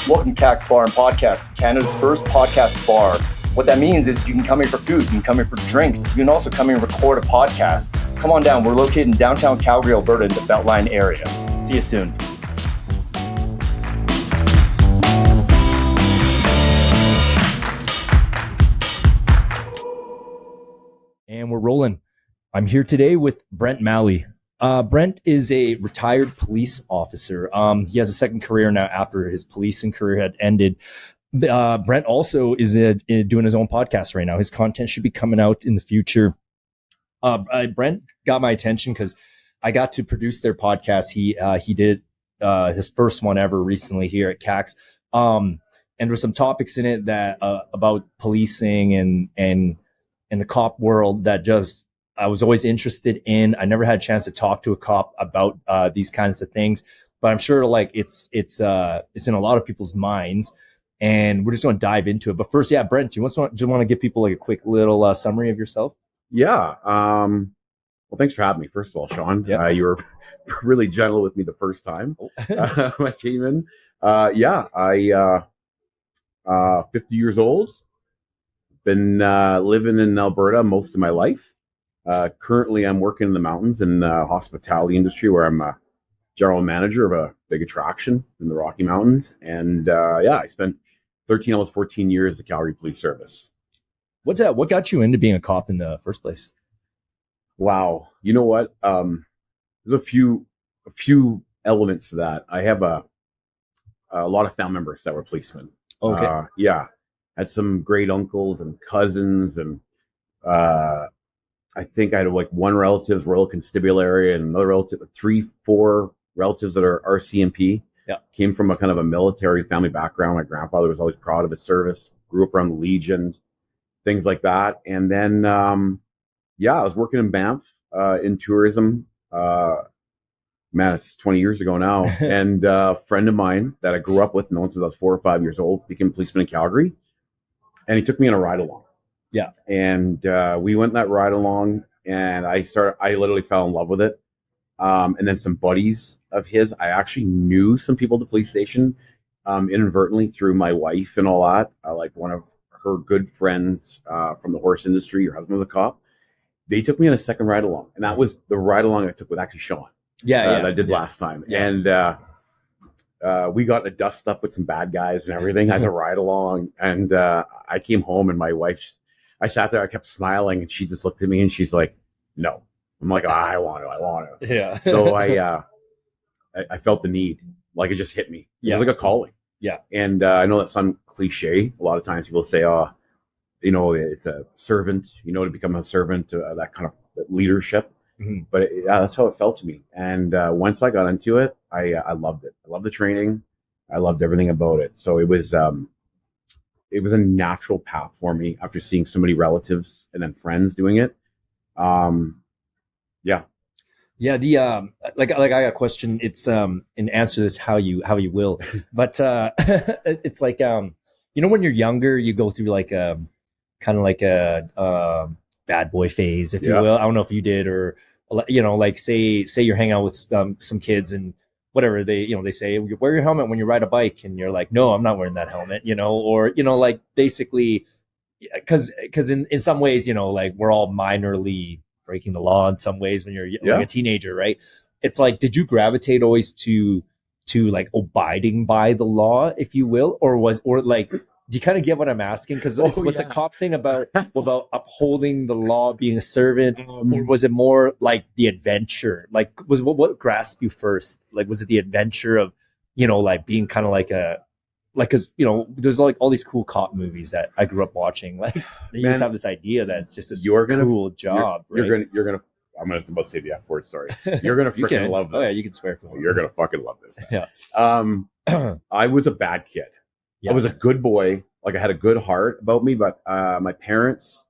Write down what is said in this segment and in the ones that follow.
Welcome to Kaks Bar and Podcast, Canada's first podcast bar. What that means is you can come here for food, you can come here for drinks, you can also come here and record a podcast. Come on down, we're located in downtown Calgary, Alberta in the Beltline area. See you soon. And we're rolling. I'm here today with Brent Malley. Brent is a retired police officer. He has a second career now after his policing career had ended. Brent also is doing his own podcast right now. His content should be coming out in the future. Brent got my attention because I got to produce their podcast. He did his first one ever recently here at Kaks. And there's some topics in it that about policing and the cop world that just I was always interested in. I never had a chance to talk to a cop about these kinds of things, but I'm sure like it's in a lot of people's minds, and we're just going to dive into it. But first, Brent, do you want to give people like a quick little summary of yourself? Yeah. Well, thanks for having me. First of all, Shawn, you were really gentle with me the first time when I came in. I 50 years old. Been living in Alberta most of my life. Currently, I'm working in the mountains in the hospitality industry, where I'm a general manager of a big attraction in the Rocky Mountains. And I spent 13, almost 14 years at Calgary Police Service. What got you into being a cop in the first place? Wow, you know what? There's a few elements to that. I have a lot of family members that were policemen. Okay. Had some great uncles and cousins, and I think I had like one relative's Royal Constabulary and another relative, 3-4 relatives that are RCMP. Yeah. Came from a kind of a military family background. My grandfather was always proud of his service, grew up around the Legion, things like that. And then, I was working in Banff in tourism. Man, it's 20 years ago now. And a friend of mine that I grew up with, known since I was 4 or 5 years old, became a policeman in Calgary. And he took me on a ride along. Yeah. And we went that ride along, and I literally fell in love with it. And then some buddies of his, I actually knew some people at the police station inadvertently through my wife and all that. Like one of her good friends from the horse industry, her husband was a cop. They took me on a second ride along. And that was the ride along I took with actually Shawn. That I did last time. Yeah. And we got in a dust up with some bad guys and everything as a ride along. And I came home, and my wife, I sat there, I kept smiling, and she just looked at me and she's like, no. I'm like, I want to. Yeah. So I felt the need, like it just hit me. It was like a calling. Yeah. And I know that sounds cliche. A lot of times people say, it's a servant, to become a servant, that kind of leadership. Mm-hmm. But that's how it felt to me. And once I got into it, I loved it. I loved the training. I loved everything about it. So it was a natural path for me after seeing so many relatives and then friends doing it. The like I got a question. It's and answer this how you will. But it's like when you're younger, you go through like kind of like a bad boy phase, if you will. I don't know if you did, or like say you're hanging out with some kids and whatever they say, wear your helmet when you ride a bike, and you're like, no, I'm not wearing that helmet, or like basically because in some ways, like we're all minorly breaking the law in some ways when you're like a teenager, right? It's like, did you gravitate always to like abiding by the law, if you will, or like, do you kind of get what I'm asking? Because was the cop thing about upholding the law, being a servant, or was it more like the adventure? Like, what grasped you first? Like, was it the adventure of, like being kind of like because there's like all these cool cop movies that I grew up watching. Like, they just have this idea that it's just a cool job. You're gonna. I'm about to say the F word. Sorry. You're gonna freaking love this. Oh yeah, you can swear for me. You're gonna fucking love this. Yeah. I was a bad kid. Yeah. I was a good boy. Like, I had a good heart about me, but my parents,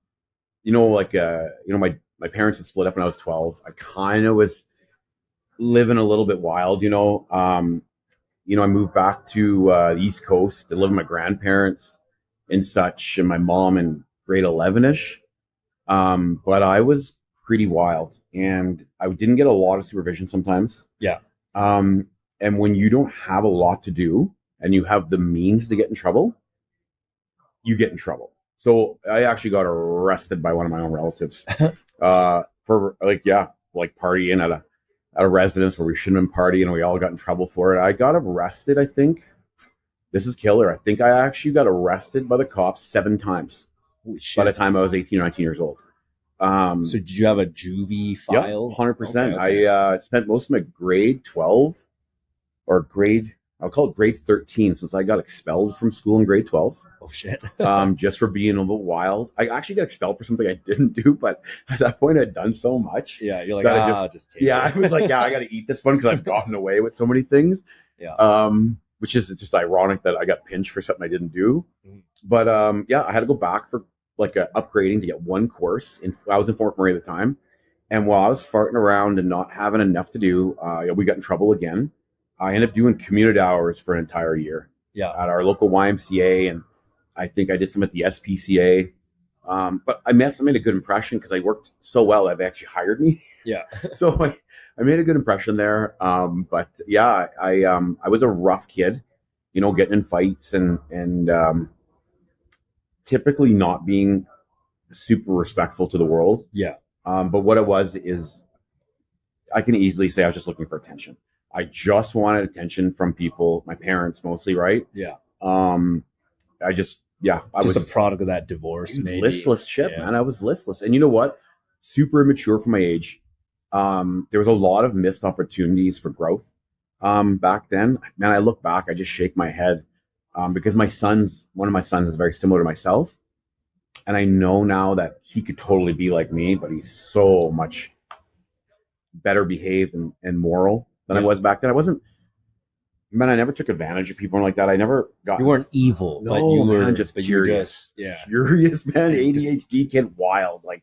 my parents had split up when I was 12. I kind of was living a little bit wild, I moved back to the East Coast to live with my grandparents and such, and my mom in grade 11-ish. But I was pretty wild, and I didn't get a lot of supervision sometimes. Yeah. And when you don't have a lot to do and you have the means to get in trouble, you get in trouble. So I actually got arrested by one of my own relatives for partying at a residence where we shouldn't have been partying, and we all got in trouble for it. I got arrested, I think. This is killer. I think I actually got arrested by the cops 7 times by the time I was 18 or 19 years old. So did you have a juvie file? Yeah, 100%. Okay. I spent most of my grade 12 or I'll call it grade 13, since I got expelled from school in grade 12. Oh, shit. Just for being a little wild. I actually got expelled for something I didn't do, but at that point I'd done so much. Yeah, you're like, I was like, I got to eat this one because I've gotten away with so many things. Yeah. Which is just ironic that I got pinched for something I didn't do. But I had to go back for like upgrading to get one course. I was in Fort McMurray at the time. And while I was farting around and not having enough to do, we got in trouble again. I ended up doing community hours for an entire year at our local YMCA. And I think I did some at the SPCA. But I made a good impression because I worked so well, they've actually hired me. Yeah. So I made a good impression there. But yeah, I was a rough kid, getting in fights and typically not being super respectful to the world. Yeah. But what it was is I can easily say I was just looking for attention. I just wanted attention from people, my parents mostly, right? Yeah. I was a product of that divorce, maybe. Listless shit, man. I was listless. And you know what? Super immature for my age. There was a lot of missed opportunities for growth back then. Man, I look back, I just shake my head because one of my sons is very similar to myself. And I know now that he could totally be like me, but he's so much better behaved and moral than I was back then. I never took advantage of people like that. I never got. You weren't evil, no, but you were just curious. Curious, man. ADHD kid, wild. Like,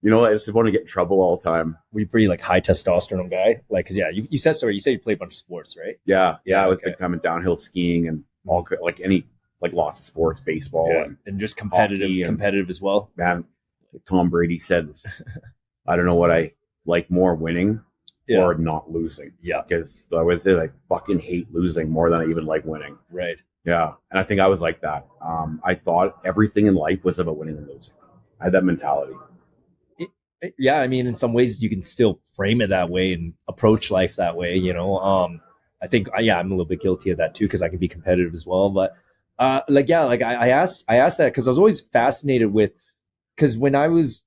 I just want to get in trouble all the time. Were you pretty like high testosterone guy? Like, cause you said you played a bunch of sports, right? Yeah. I was big time in downhill skiing and all lots of sports, baseball and just competitive as well. Man, like Tom Brady said, I don't know what I like more, winning or not losing. Yeah. Because I would say I fucking hate losing more than I even like winning. Right. Yeah. And I think I was like that. I thought everything in life was about winning and losing. I had that mentality. Yeah. I mean, in some ways you can still frame it that way and approach life that way, I think, I'm a little bit guilty of that too, because I can be competitive as well. But I asked that because I was always fascinated with, because when I was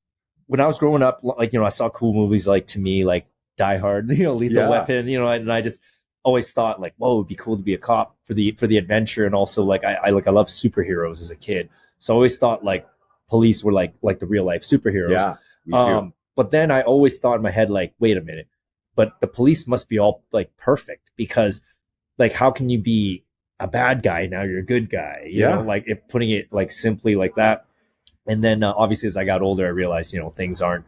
growing up, I saw cool movies like, to me, like Die Hard, Lethal Weapon, and I just always thought like, whoa, it'd be cool to be a cop for the adventure. And also I love superheroes as a kid. So I always thought like police were like the real life superheroes. Yeah, me too. But then I always thought in my head, like, wait a minute, but the police must be all like perfect, because like, how can you be a bad guy now you're a good guy? You know, like putting it like simply like that. And then obviously as I got older, I realized, things aren't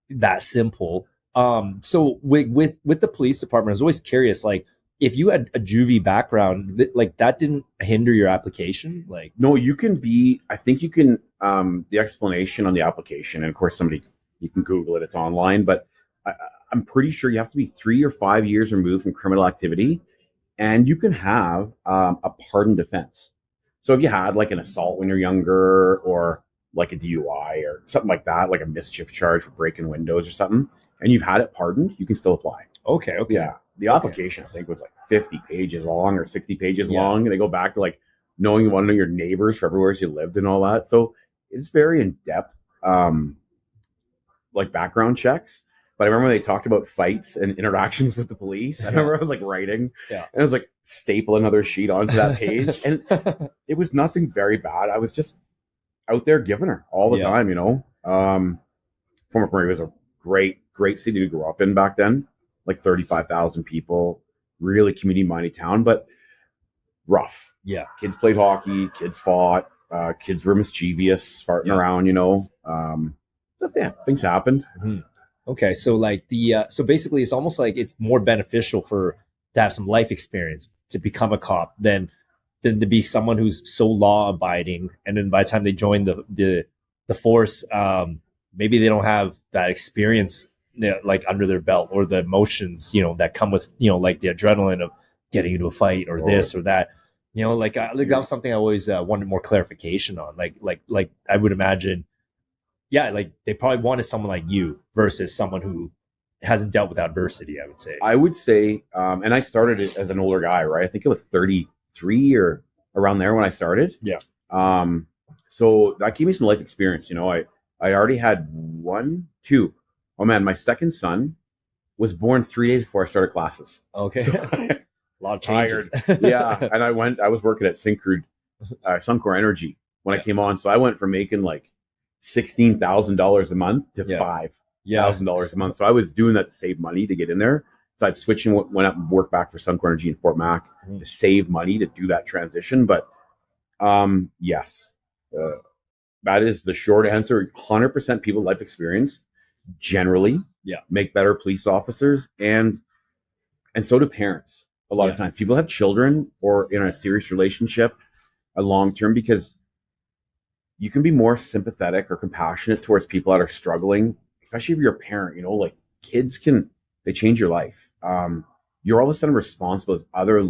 that simple. So with the police department, I was always curious, like, if you had a juvie background, like that didn't hinder your application? Like, no, you can be, I think you can, the explanation on the application, and of course you can Google it, it's online, but I'm pretty sure you have to be 3 or 5 years removed from criminal activity, and you can have a pardoned offense. So if you had like an assault when you're younger, or like a DUI or something like that, like a mischief charge for breaking windows or something, and you've had it pardoned, you can still apply. Okay. Yeah. The application, I think, was like 50 pages long or 60 pages long. And they go back to like knowing you want to know your neighbors for everywhere you lived and all that. So it's very in-depth, like background checks. But I remember they talked about fights and interactions with the police. I remember I was like writing and I was like staple another sheet onto that page. And it was nothing very bad. I was just out there giving her all the time, Fort McMurray was a great city to grow up in back then. Like 35,000 people, really community-minded town, but rough. Yeah. Kids played hockey, kids fought, kids were mischievous, farting around, so things happened. Mm-hmm. Okay, so like so basically it's almost like it's more beneficial to have some life experience to become a cop than to be someone who's so law-abiding, and then by the time they join the force, maybe they don't have that experience like under their belt, or the emotions that come with like the adrenaline of getting into a fight or this or that. You know, like that was something I always wanted more clarification on. Like I would imagine, yeah, like they probably wanted someone like you versus someone who hasn't dealt with adversity. I would say. I would say, and I started it as an older guy, right? I think it was 33 or around there when I started. Yeah. So that gave me some life experience. You know, I already had two. Oh man, my second son was born 3 days before I started classes. Okay. So A lot of changes. Yeah. And I was working at Suncor Energy when I came on. So I went from making like $16,000 a month to $5,000 a month. So I was doing that to save money to get in there. So I'd switch and went up and worked back for Suncor Energy in Fort Mac to save money to do that transition. But yes, that is the short answer. 100% people life experience generally make better police officers, and so do parents. A lot of times people have children or in a serious relationship a long term, because you can be more sympathetic or compassionate towards people that are struggling, especially if you're a parent. You know, like kids they change your life. You're all of a sudden responsible as other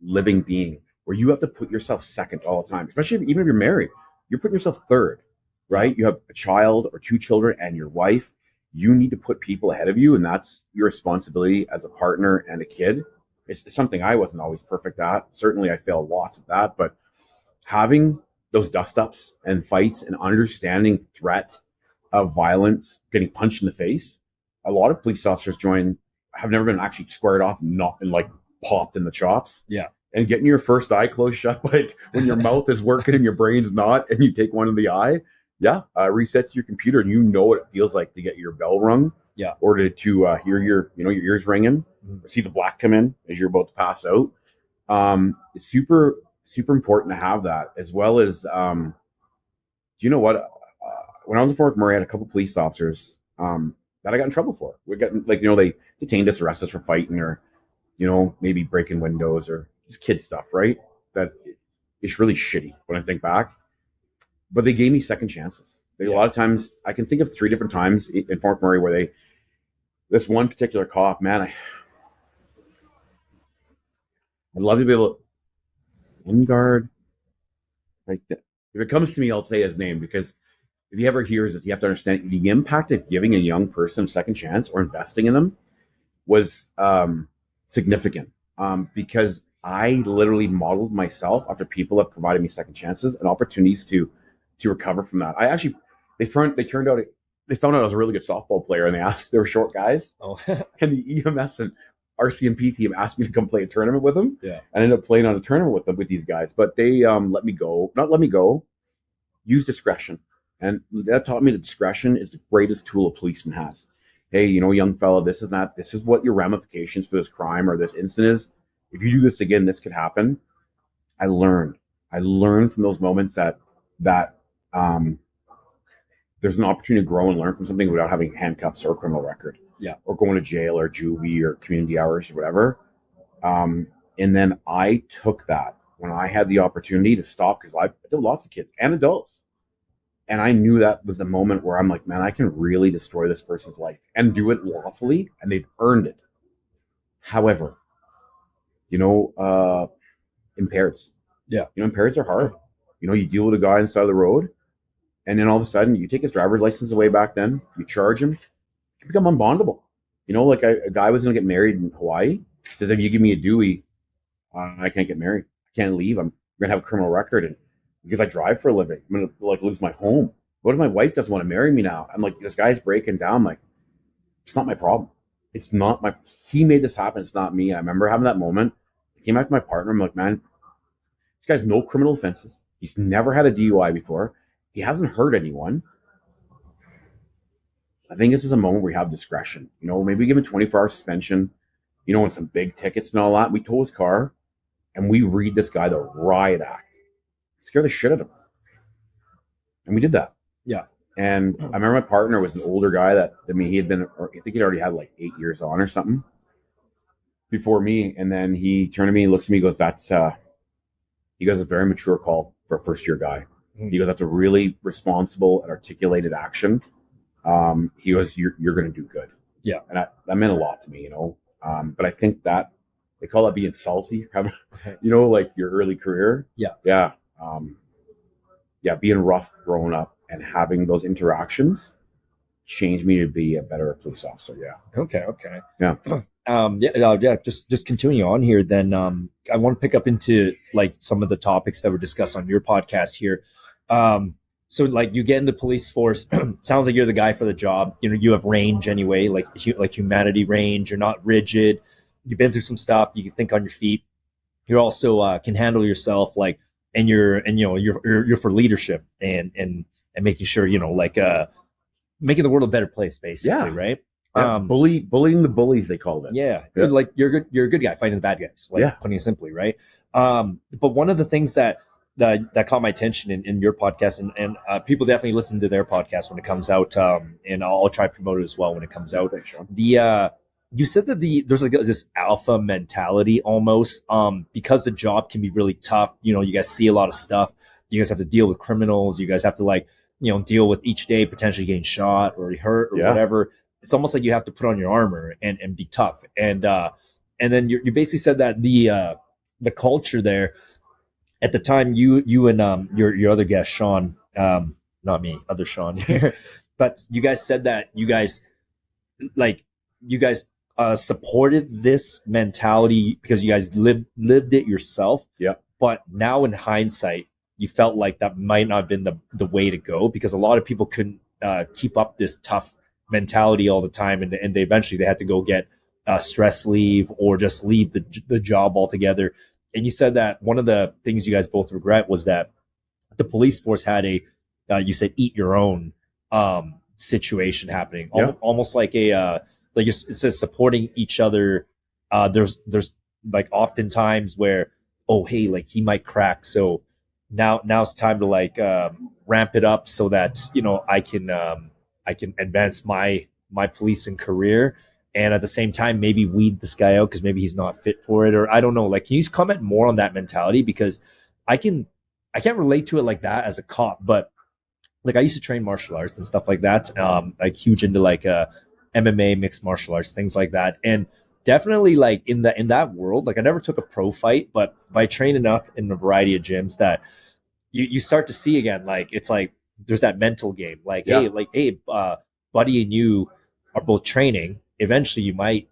living being, where you have to put yourself second all the time, especially even if you're married. You're putting yourself third, right? You have a child or two children and your wife. You need to put people ahead of you, and that's your responsibility as a partner and a kid. It's something I wasn't always perfect at. Certainly I failed lots at that, but having those dust-ups and fights and understanding threat of violence, getting punched in the face. A lot of police officers have never been actually squared off and like popped in the chops. Yeah. And getting your first eye closed shut, like when your mouth is working and your brain's not, and you take one in the eye, resets your computer, and you know what it feels like to get your bell rung, or to hear your ears ringing, or see the black come in as you're about to pass out. It's super important to have that, as well as you know what? When I was in Fort Murray, I had a couple police officers that I got in trouble for. We got they detained us, arrested us for fighting, or maybe breaking windows, or just kid stuff, right? That is really shitty when I think back. But they gave me second chances. A lot of times, I can think of 3 different times in Fort Murray where this one particular cop, man, I'd love to be able to, Wingard, right? If it comes to me, I'll say his name, because if he ever hears it, you have to understand the impact of giving a young person a second chance or investing in them was significant, because I literally modeled myself after people that provided me second chances and opportunities to recover from that. They found out I was a really good softball player, and they were short guys. Oh. And the EMS and RCMP team asked me to come play a tournament with them. Yeah. I ended up playing on a tournament with these guys, but they not let me go, use discretion. And that taught me that discretion is the greatest tool a policeman has. Hey, young fella, this is what your ramifications for this crime or this incident is. If you do this again, this could happen. I learned from those moments that there's an opportunity to grow and learn from something without having handcuffs or a criminal record. Yeah. Or going to jail or juvie or community hours or whatever. And then I took that when I had the opportunity to stop, because I did lots of kids and adults. And I knew that was the moment where I'm like, man, I can really destroy this person's life and do it lawfully, and they've earned it. However, impaireds. Yeah. Impaireds are hard. You deal with a guy on the side of the road, and then all of a sudden you take his driver's license away back then, you charge him, you become unbondable. Like a guy was going to get married in Hawaii, says, if you give me a Dewey, I can't get married. I can't leave. I'm going to have a criminal record, and because I drive for a living, I'm going to lose my home. What if my wife doesn't want to marry me now? I'm like, this guy's breaking down. I'm like, it's not my problem. He made this happen. It's not me. I remember having that moment. I came back to my partner. I'm like, man, this guy's no criminal offenses. He's never had a DUI before. He hasn't hurt anyone. I think this is a moment where we have discretion. Maybe give him a 24-hour suspension, and some big tickets and all that. We tow his car, and we read this guy the riot act. Scare the shit out of him. And we did that. Yeah. And I remember my partner was an older guy I think he'd already had like 8 years on or something before me. And then he turned to me and looks at me and goes, he goes, a very mature call for a first year guy. Mm-hmm. He goes, that's a really responsible and articulated action. He goes, you're going to do good. Yeah. And that meant a lot to me, But I think that they call that being salty, like your early career. Yeah. Being rough growing up and having those interactions changed me to be a better police officer. Yeah. Okay. Yeah. Just continue on here. Then I want to pick up into like some of the topics that were discussed on your podcast here. So like you get into police force, sounds like you're the guy for the job. You know, you have range anyway, like humanity range. You're not rigid. You've been through some stuff. You can think on your feet. You're also can handle yourself, like, and you're for leadership and making sure making the world a better place, basically, right? Bullying the bullies, they called it. Yeah. Like you're a good guy fighting the bad guys, like putting it simply, right? But one of the things that caught my attention in your podcast, and people definitely listen to their podcast when it comes out, and I'll try to promote it as well when it comes out. Thanks, Shawn. You said that there's like this alpha mentality almost, because the job can be really tough. You know, you guys see a lot of stuff. You guys have to deal with criminals. You guys have to deal with each day potentially getting shot or hurt or whatever. It's almost like you have to put on your armor and be tough. And then you basically said that the culture there at the time, you and your other guest, Shawn, not me, other Shawn here, but you guys said that you guys supported this mentality because you guys lived it yourself. Yeah. But now in hindsight, you felt like that might not have been the way to go, because a lot of people couldn't keep up this tough mentality all the time, and they eventually had to go get stress leave or just leave the job altogether. And you said that one of the things you guys both regret was that the police force had you said eat your own situation happening, almost like it says supporting each other. There's like oftentimes where, oh hey, like he might crack, so now's time to ramp it up so that I can advance my policing career, and at the same time maybe weed this guy out because maybe he's not fit for it, or I don't know. Like, can you just comment more on that mentality? Because I can't relate to it like that as a cop, but like I used to train martial arts and stuff like that, like huge into MMA, mixed martial arts, things like that, and definitely like in that world, like I never took a pro fight, but I trained enough in a variety of gyms that you start to see again, like it's like there's that mental game, like hey, buddy and you are both training, eventually you might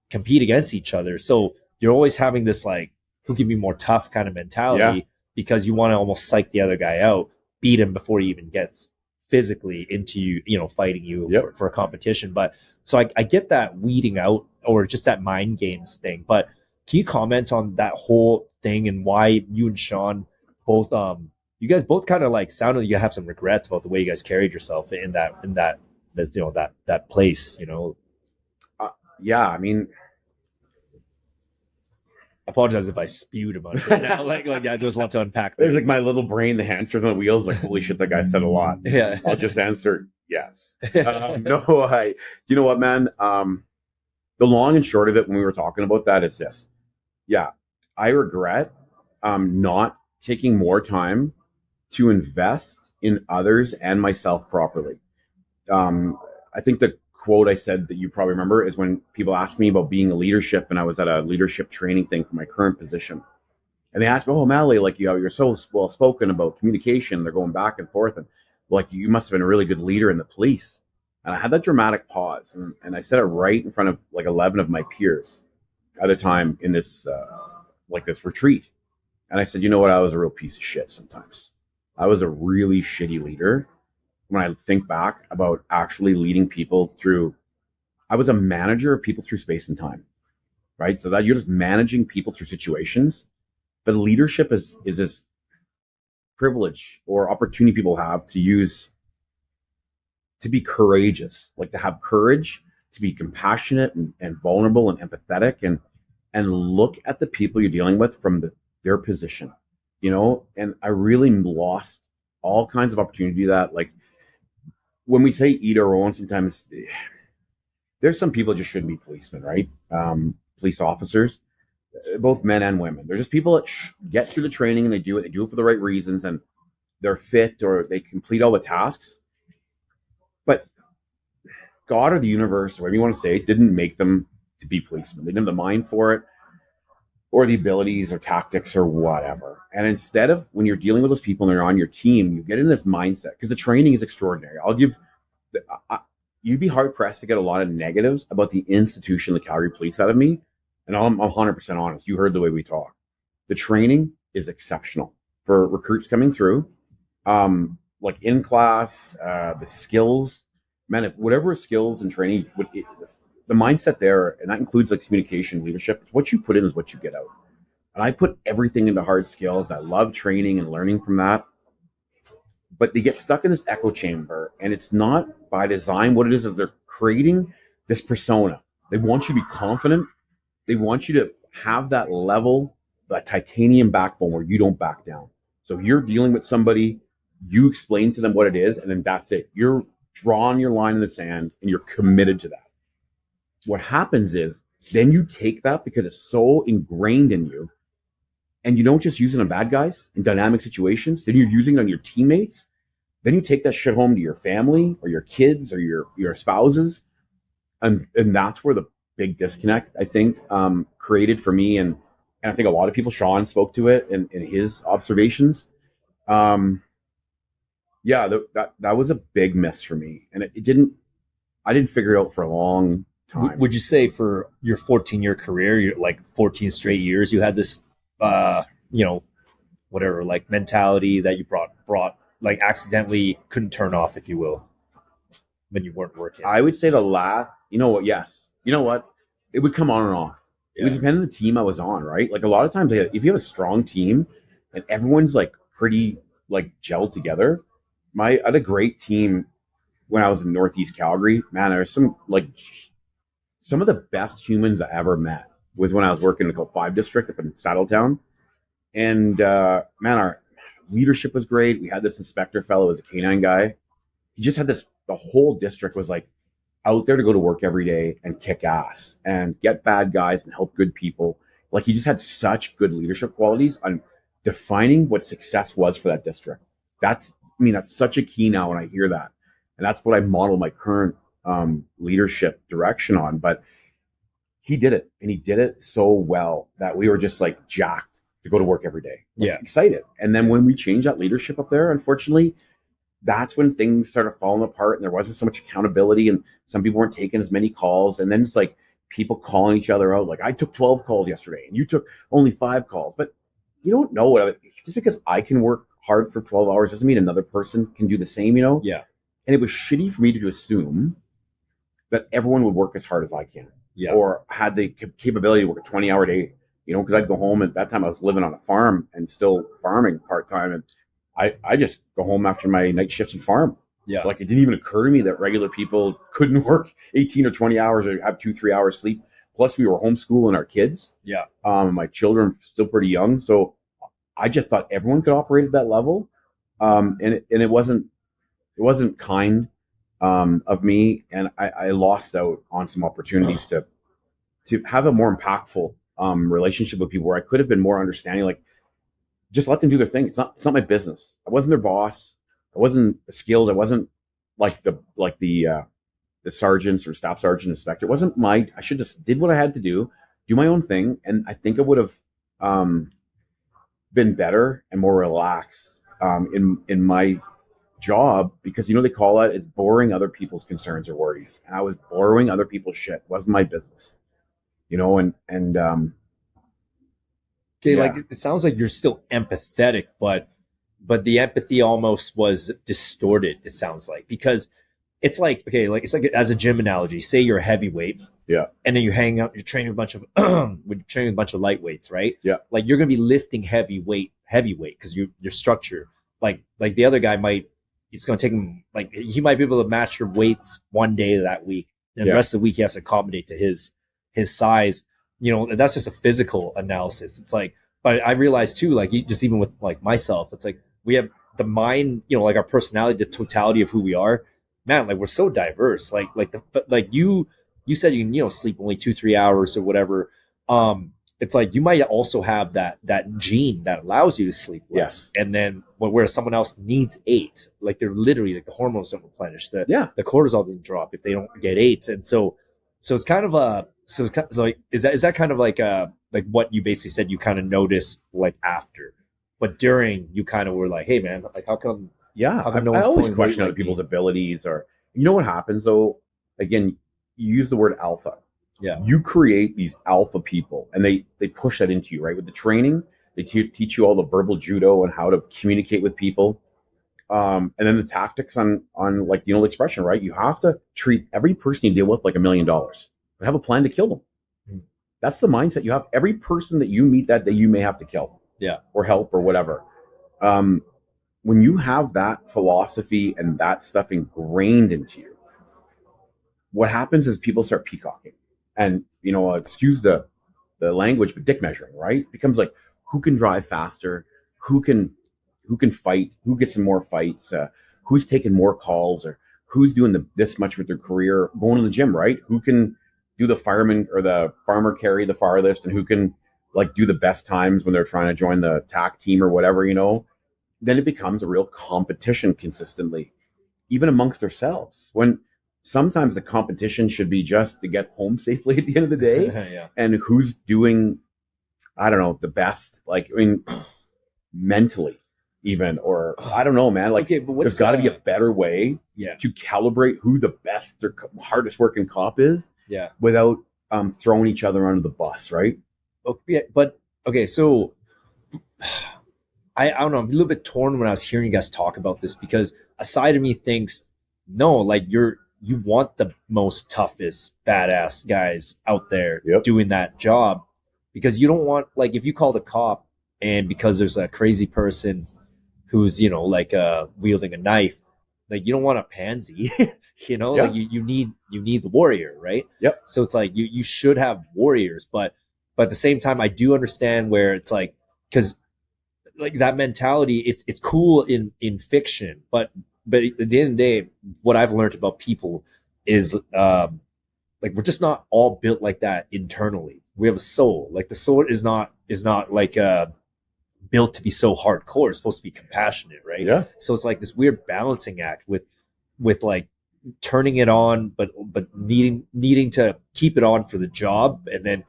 compete against each other, so you're always having this like who can be more tough kind of mentality, because you want to almost psych the other guy out, beat him before he even gets physically into fighting you for a competition. But so I get that weeding out or just that mind games thing, but can you comment on that whole thing and why you and Shawn both you guys both kind of like sounded like you have some regrets about the way you guys carried yourself in that place, I mean, I apologize if I spewed a bunch right now. There's a lot to unpack there. There's like my little brain, the hamsters on the wheels, like holy shit, that guy said a lot. Yeah. I'll just answer yes. No, you know what, man? The long and short of it when we were talking about that is this. Yeah, I regret not taking more time to invest in others and myself properly. I think the quote I said that you probably remember is when people asked me about being a leadership, and I was at a leadership training thing for my current position. And they asked me, oh, Mali, like, you're so well spoken about communication. They're going back and forth. And like, you must have been a really good leader in the police. And I had that dramatic pause. And I said it right in front of like 11 of my peers at a time in this, this retreat. And I said, you know what? I was a real piece of shit sometimes. I was a really shitty leader. When I think back about actually leading people through, I was a manager of people through space and time, right? So that you're just managing people through situations. But leadership is this privilege or opportunity people have to use to be courageous, like to have courage, to be compassionate and vulnerable and empathetic, and look at the people you're dealing with from their position, and I really lost all kinds of opportunity that, like, when we say eat our own, sometimes there's some people that just shouldn't be policemen, right? Police officers, both men and women. They're just people that get through the training and they do it for the right reasons, and they're fit or they complete all the tasks. But God or the universe, or whatever you want to say, didn't make them to be policemen. They didn't have the mind for it. or the abilities or tactics or whatever. And instead of when you're dealing with those people and they're on your team, you get in this mindset because the training is extraordinary. You'd be hard pressed to get a lot of negatives about the institution, the Calgary Police, out of me. And I'm 100% honest. You heard the way we talk. The training is exceptional for recruits coming through. Like in class, the skills, man, whatever skills and training, the mindset there, and that includes like communication, leadership, what you put in is what you get out. And I put everything into hard skills. I love training and learning from that. But they get stuck in this echo chamber, and it's not by design. What it is they're creating this persona. They want you to be confident. They want you to have that level, that titanium backbone where you don't back down. So if you're dealing with somebody, you explain to them what it is, and then that's it. You're drawing your line in the sand, and you're committed to that. What happens is then you take that because it's so ingrained in you, and you don't just use it on bad guys in dynamic situations. Then you're using it on your teammates. Then you take that shit home to your family or your kids or your spouses. And that's where the big disconnect, I think, created for me. And I think a lot of people, Shawn spoke to it in his observations. That was a big miss for me. And I didn't figure it out for a long time. Would you say for your 14-year career, you're like 14 straight years, you had this, whatever, like mentality that you brought like accidentally couldn't turn off, if you will, when you weren't working? I would say yes. You know what? It would come on and off. Yeah. It would depend on the team I was on, right? Like a lot of times, if you have a strong team and everyone's like pretty like gelled together. I had a great team when I was in Northeast Calgary. Man, there's some of the best humans I ever met was when I was working in the 5 district up in Saddletown. And our leadership was great. We had this inspector fellow, was a canine guy. He just had the whole district was like out there to go to work every day and kick ass and get bad guys and help good people. Like he just had such good leadership qualities on defining what success was for that district. That's such a key now when I hear that. And that's what I model my current leadership direction on. But he did it, and he did it so well that we were just like jacked to go to work every day. Excited. And then when we changed that leadership up there, unfortunately, that's when things started falling apart and there wasn't so much accountability and some people weren't taking as many calls. And then it's like people calling each other out. Like I took 12 calls yesterday and you took only 5 calls, but you don't know just because I can work hard for 12 hours doesn't mean another person can do the same, Yeah. And it was shitty for me to assume that everyone would work as hard as I can. Yeah. Or had the capability to work a 20-hour day, because I'd go home. At that time I was living on a farm and still farming part-time. And I just go home after my night shifts and farm. Yeah. Like it didn't even occur to me that regular people couldn't work 18 or 20 hours or have 2-3 hours sleep. Plus we were homeschooling our kids. Yeah. My children still pretty young. So I just thought everyone could operate at that level. And it wasn't kind of me. And I lost out on some opportunities to have a more impactful relationship with people where I could have been more understanding, like just let them do their thing. It's not my business. I wasn't their boss. I wasn't skilled. I wasn't like the sergeants or staff sergeant inspector. It wasn't I should just did what I had to do my own thing. And I think I would have been better and more relaxed in my job, because they call it is borrowing other people's concerns or worries. And I was borrowing other people's shit. It wasn't my business. Okay, yeah. Like it sounds like you're still empathetic, but the empathy almost was distorted, it sounds like, because it's like, okay, like it's like as a gym analogy, say you're a heavyweight, yeah, and then you're training a bunch of lightweights, right? Yeah. Like you're gonna be lifting heavyweight because your structure, like the other guy it's gonna take him, like he might be able to match your weights one day that week, and the rest of the week he has to accommodate to his size. And that's just a physical analysis. It's like, but I realized too, like just even with like myself, it's like we have the mind, like our personality, the totality of who we are, man, like we're so diverse. Like you said you can, sleep only 2-3 hours or whatever. It's like you might also have that gene that allows you to sleep less. Yes. And then where someone else needs 8, like they're literally like the hormones don't replenish, the cortisol doesn't drop if they don't get 8. And so it's kind of so like, is that kind of like what you basically said you kind of noticed like after, but during you kind of were like, hey man, like Yeah, how come no I one's always pulling weight question other like me? people's abilities, or you know what happens though. Again, you use the word alpha. Yeah, You create these alpha people, and they push that into you, right? With the training, they teach you all the verbal judo and how to communicate with people, and then the tactics on like the expression, right? You have to treat every person you deal with like $1,000,000 and have a plan to kill them. Mm. That's the mindset you have. Every person that you meet that day, you may have to kill, yeah, or help, or whatever. Um, when you have that philosophy and that stuff ingrained into you, what happens is people start peacocking, and excuse the language, but dick measuring, right? It becomes like, who can drive faster, who can fight, who gets in more fights, who's taking more calls, or who's doing this much with their career, going to the gym, right? Who can do the fireman or the farmer carry the farthest, and who can like do the best times when they're trying to join the TAC team or whatever. Then it becomes a real competition consistently, even amongst ourselves. When sometimes the competition should be just to get home safely at the end of the day, yeah. and who's doing, I don't know, the best. Like, I mean, mentally, even, or I don't know, man. Like, Okay, but there's got to be a better way yeah, to calibrate who the best or hardest working cop is yeah. without throwing each other under the bus, right? Okay, yeah, but okay, so I don't know. I'm a little bit torn when I was hearing you guys talk about this because a side of me thinks, no, like you want the most toughest badass guys out there Yep. doing that job because you don't want like if you call the cop and because there's a crazy person who's like wielding a knife, like you don't want a pansy, Yeah. like you need the warrior, right? Yep. So it's like you should have warriors, but at the same time, I do understand where it's like because like that mentality it's cool in fiction but at the end of the day what I've learned about people is like we're just not all built like that internally. We have a soul. Like the soul is not like built to be so hardcore. It's supposed to be compassionate, right? Yeah. So it's like this weird balancing act with like turning it on but needing to keep it on for the job and then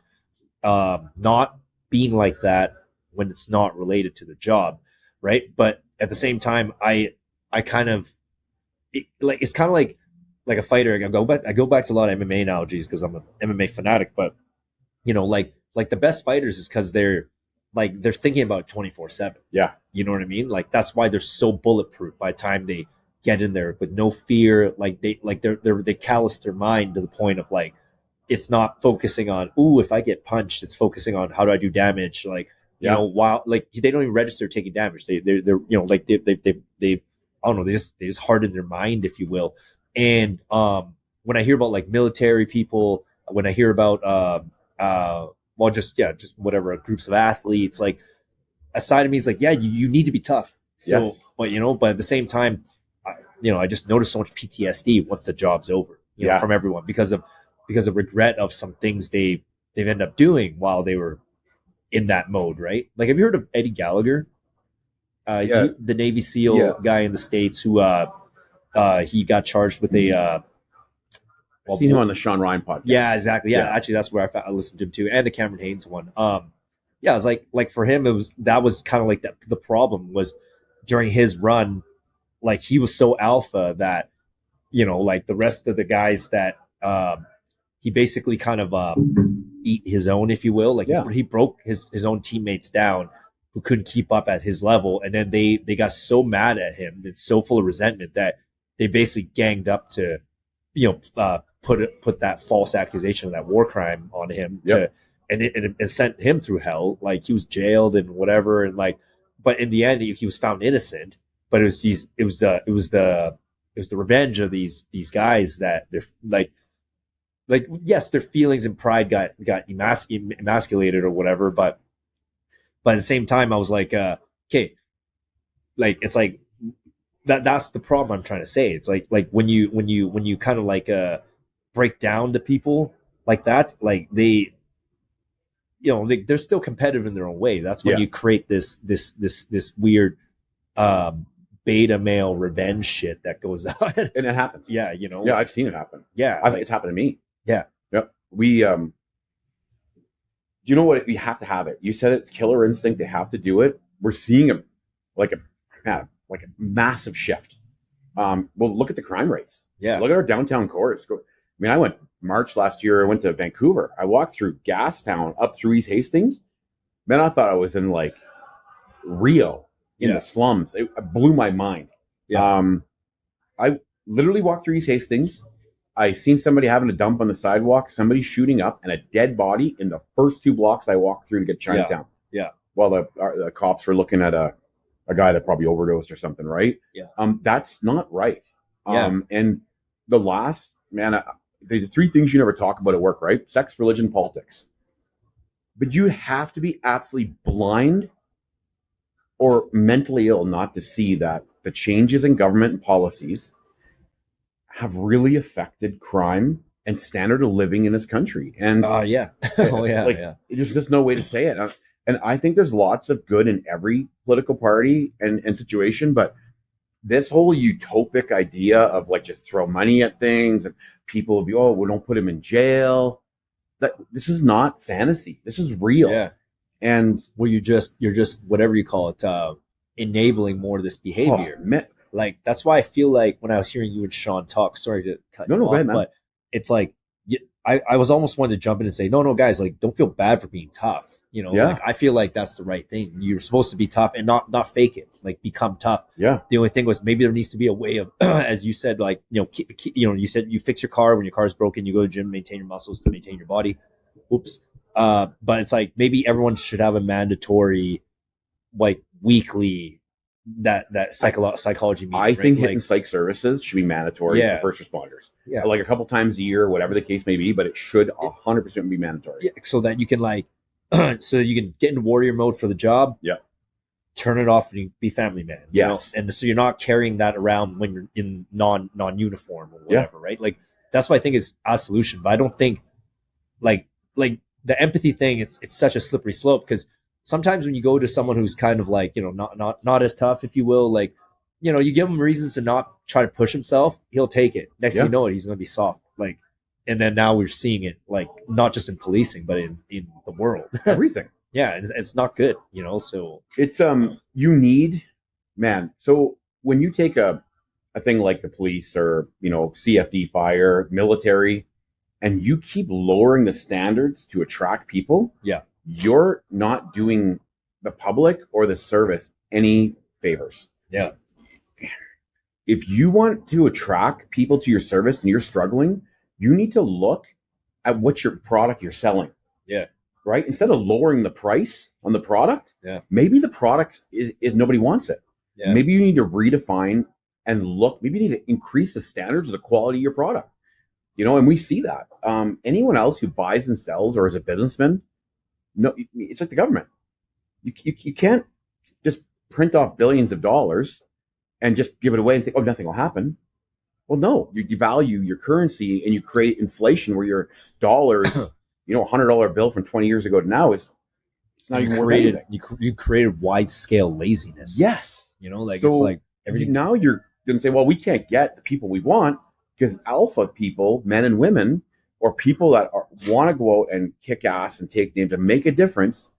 not being like that when it's not related to the job, right? But at the same time, I kind of it's kind of like a fighter. I go back to a lot of MMA analogies because I'm an MMA fanatic, but like the best fighters is because they're thinking about 24/7. Yeah. You know what I mean? Like that's why they're so bulletproof by the time they get in there with no fear. Like they callous their mind to the point of like it's not focusing on, ooh, if I get punched, it's focusing on how do I do damage. Like, while like they don't even register taking damage. They're like they I don't know, they just harden their mind, if you will. And when I hear about like military people, when I hear about well just whatever groups of athletes, like a side of me is like, yeah, you need to be tough. So Yes. but at the same time, I just noticed so much PTSD once the job's over, from everyone because of regret of some things they've ended up doing while they were in that mode, right? Like, have you heard of Eddie Gallagher? Yeah. The Navy SEAL guy in the States who he got charged with a I've seen him on the Shawn Ryan podcast. yeah, exactly. Yeah, Yeah. actually, that's where I listened to him too, and the Cameron Haynes one. Yeah, it was like for him, that was kind of like the problem was during his run, like he was so alpha that like the rest of the guys that he basically kind of eat his own, if you will. Like he broke his own teammates down who couldn't keep up at his level, and then they got so mad at him and so full of resentment that they basically ganged up to put that false accusation of that war crime on him and it sent him through hell. Like he was jailed and whatever, and like, but in the end he was found innocent. But it was the revenge of these guys that they're like yes, their feelings and pride got emasculated or whatever, but at the same time I was like okay, like it's like that's the problem I'm trying to say. It's like when you kind of like break down to people like that, like they they're still competitive in their own way. That's when you create this weird beta male revenge shit that goes on. And it happens. Yeah, Yeah, I've seen it happen. Yeah, It's happened to me. Yeah. Yep. We you know what? You have to have it. You said it's killer instinct. They have to do it. We're seeing like a massive shift. Well, look at the crime rates. Yeah. Look at our downtown cores. I mean, I went March last year. I went to Vancouver. I walked through Gastown up through East Hastings. Man, I thought I was in like Rio in the slums. It blew my mind. Yeah. I literally walked through East Hastings. I seen somebody having a dump on the sidewalk, somebody shooting up, and a dead body in the first 2 blocks I walked through to get Chinatown. Yeah. While the cops were looking at a guy that probably overdosed or something, right? Yeah. That's not right. And the last, man, there's 3 things you never talk about at work, right? Sex, religion, politics. But you have to be absolutely blind or mentally ill not to see that the changes in government and policies have really affected crime and standard of living in this country. And there's just no way to say it. And I think there's lots of good in every political party and situation, but this whole utopic idea of like just throw money at things and people will be, oh, we don't put him in jail. That this is not fantasy. This is real. Yeah. And you're just whatever you call it, enabling more of this behavior. Like that's why I feel like when I was hearing you and Shawn talk, sorry to cut you off, but it's like I was almost wanting to jump in and say, no, guys, like don't feel bad for being tough. You know, like I feel like that's the right thing. You're supposed to be tough and not fake it. Like become tough. Yeah. The only thing was maybe there needs to be a way of, as you said, like you said you fix your car when your car's broken. You go to the gym, maintain your muscles to maintain your body. Oops. But it's like maybe everyone should have a mandatory, like weekly that psychology meeting. I think hitting psych services should be mandatory for first responders. Yeah, like a couple times a year, whatever the case may be, but it should 100% be mandatory. Yeah, so that you can so you can get into warrior mode for the job. Yeah, turn it off and be family man. Yes, and so you're not carrying that around when you're in non uniform or whatever, right? Like that's what I think is a solution. But I don't think like the empathy thing. It's such a slippery slope because sometimes when you go to someone who's kind of like, not as tough, if you will, like, you give him reasons to not try to push himself, he'll take it. Next thing you know it, he's going to be soft. Like, and then now we're seeing it, like, not just in policing, but in the world. Everything. Yeah. It's not good, so. It's, you need, man. So when you take a thing like the police or, CFD fire, military, and you keep lowering the standards to attract people. Yeah. You're not doing the public or the service any favors. Yeah. If you want to attract people to your service and you're struggling, you need to look at what your product you're selling. Yeah. Right? Instead of lowering the price on the product, maybe the product is nobody wants it. Yeah. Maybe you need to redefine and maybe you need to increase the standards of the quality of your product. And we see that. Anyone else who buys and sells or is a businessman, no, it's like the government. You can't just print off billions of dollars and just give it away and think, oh, nothing will happen. Well, no, you devalue your currency and you create inflation where your dollars, $100 bill from 20 years ago to now it's not even worth anything. You created wide scale laziness. Yes. So it's like everything. Now you're going to say, well, we can't get the people we want because alpha people, men and women, or people that want to go out and kick ass and take names and make a difference,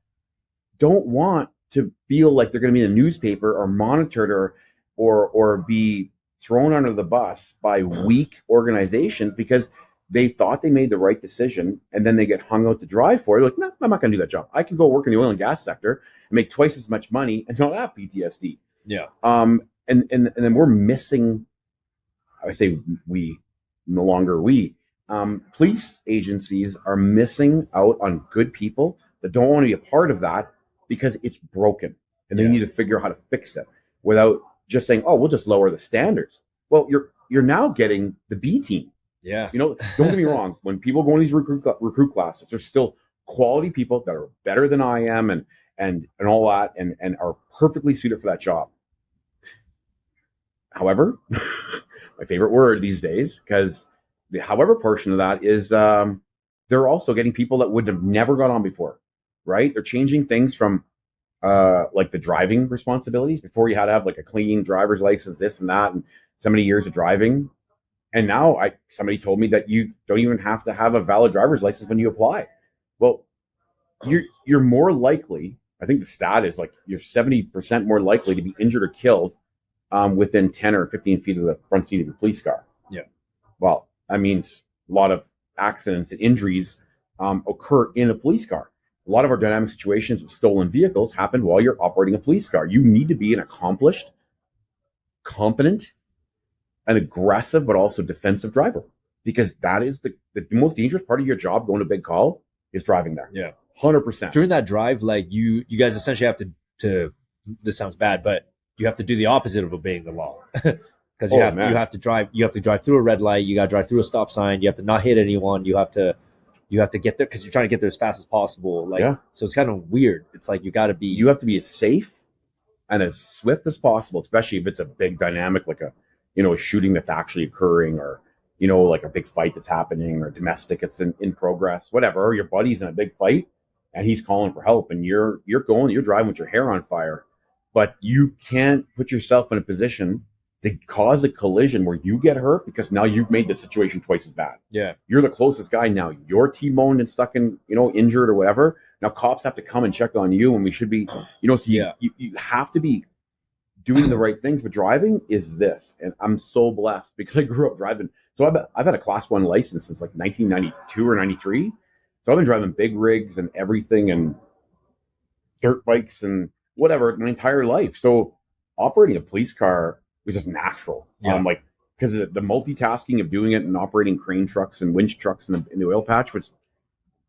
don't want to feel like they're going to be in the newspaper or monitored or be thrown under the bus by weak organizations because they thought they made the right decision and then they get hung out to dry for it. Like, no, I'm not going to do that job. I can go work in the oil and gas sector and make twice as much money and not have PTSD. Yeah. And then we're missing. I say we, no longer we. Police agencies are missing out on good people that don't want to be a part of that because it's broken and they need to figure out how to fix it without just saying, oh, we'll just lower the standards. Well, you're now getting the B team. Yeah. Don't get me wrong. When people go in these recruit classes, there's still quality people that are better than I am and all that and are perfectly suited for that job. However, my favorite word these days, because the however portion of that is they're also getting people that would have never got on before, right? They're changing things from like the driving responsibilities. Before you had to have like a clean driver's license, this and that, and so many years of driving. And now somebody told me that you don't even have to have a valid driver's license when you apply. Well, you're more likely. I think the stat is like you're 70% more likely to be injured or killed within 10 or 15 feet of the front seat of your police car. Yeah. Well, that means a lot of accidents and injuries occur in a police car. A lot of our dynamic situations with stolen vehicles happen while you're operating a police car. You need to be an accomplished, competent, and aggressive, but also defensive driver, because that is the most dangerous part of your job. Going to big call is driving there. Yeah. 100%. During that drive, like you guys essentially have to, this sounds bad, but you have to do the opposite of obeying the law. Because you have to drive through a red light, you got to drive through a stop sign, you have to not hit anyone, you have to get there because you're trying to get there as fast as possible. Like, yeah. So it's kind of weird. It's like you have to be as safe and as swift as possible, especially if it's a big dynamic, like a shooting that's actually occurring, or like a big fight that's happening, or domestic it's in progress, whatever, or your buddy's in a big fight and he's calling for help, and you're driving with your hair on fire, but you can't put yourself in a position to cause a collision where you get hurt, because now you've made the situation twice as bad. Yeah. You're the closest guy now. You're T-boned and stuck in, injured or whatever. Now cops have to come and check on you, and we should be, so you have to be doing the right things. But driving is this, and I'm so blessed because I grew up driving. So I've had a Class 1 license since like 1992 or 93. So I've been driving big rigs and everything, and dirt bikes and whatever my entire life. So operating a police car was just natural. Yeah. Because the multitasking of doing it and operating crane trucks and winch trucks in the oil patch was,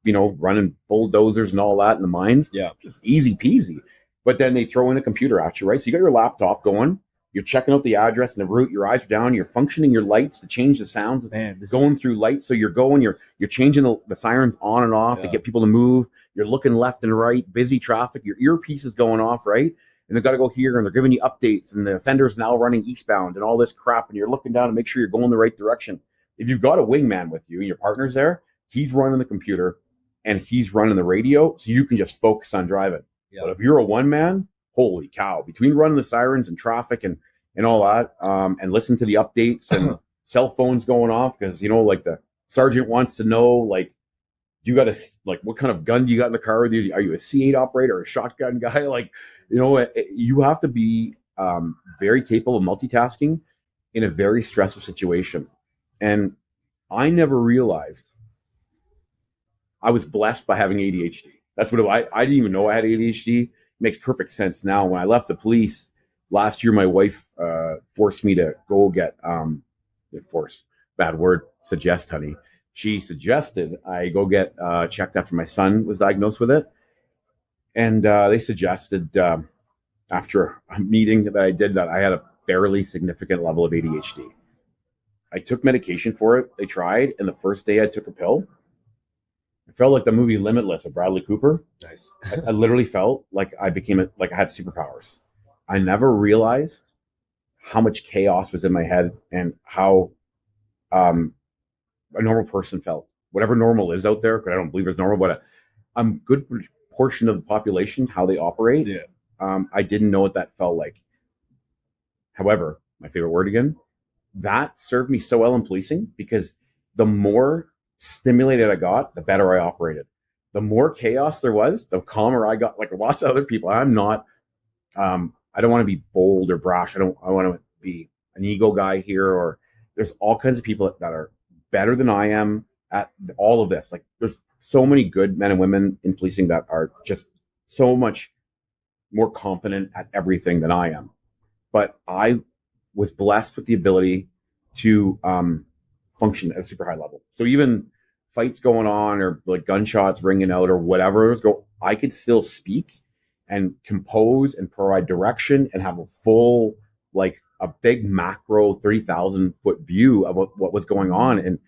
running bulldozers and all that in the mines. Yeah. Just easy peasy. But then they throw in a computer at you, right? So you got your laptop going, you're checking out the address and the route, your eyes are down, you're functioning your lights to change the sounds. Man, going through lights. So you're changing the sirens on and off to get people to move. You're looking left and right, busy traffic, your earpiece is going off, right? And they've got to go here, and they're giving you updates, and the offender's now running eastbound and all this crap, and you're looking down to make sure you're going the right direction. If you've got a wingman with you and your partner's there, he's running the computer and he's running the radio, so you can just focus on driving. Yeah. But if you're a one man, holy cow, between running the sirens and traffic and all that, and listen to the updates and cell phones going off, because like the sergeant wants to know, like, you got what kind of gun do you got in the car with you? Are you a C8 operator or a shotgun guy? Like, you have to be very capable of multitasking in a very stressful situation. And I never realized I was blessed by having ADHD. That's what I didn't even know I had ADHD. It makes perfect sense now. When I left the police last year, my wife forced me to go get suggest, honey. She suggested I go get checked after my son was diagnosed with it. And they suggested after a meeting that I did that I had a fairly significant level of ADHD. I took medication for it. They tried. And the first day I took a pill, I felt like the movie Limitless of Bradley Cooper. Nice. I literally felt like I had superpowers. I never realized how much chaos was in my head and how a normal person felt. Whatever normal is out there, because I don't believe it's normal, but a good portion of the population, how they operate. Yeah. I didn't know what that felt like. However, my favorite word again, that served me so well in policing, because the more stimulated I got, the better I operated. The more chaos there was, the calmer I got. Like lots of other people, I'm not. I don't want to be bold or brash. I want to be an ego guy here. Or there's all kinds of people that are better than I am at all of this. Like there's so many good men and women in policing that are just so much more competent at everything than I am. But I was blessed with the ability to function at a super high level. So even fights going on, or like gunshots ringing out, or whatever, I could still speak and compose and provide direction and have a full, like a big macro 30,000 foot view of what was going on. And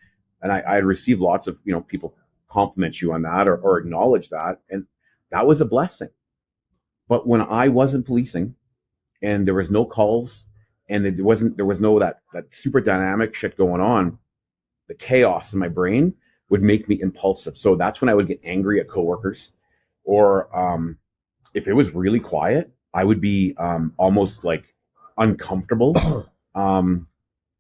I had received lots of, people compliment you on that or acknowledge that. And that was a blessing. But when I wasn't policing and there was no calls and there was no that super dynamic shit going on, the chaos in my brain would make me impulsive. So that's when I would get angry at coworkers, or if it was really quiet, I would be almost like uncomfortable.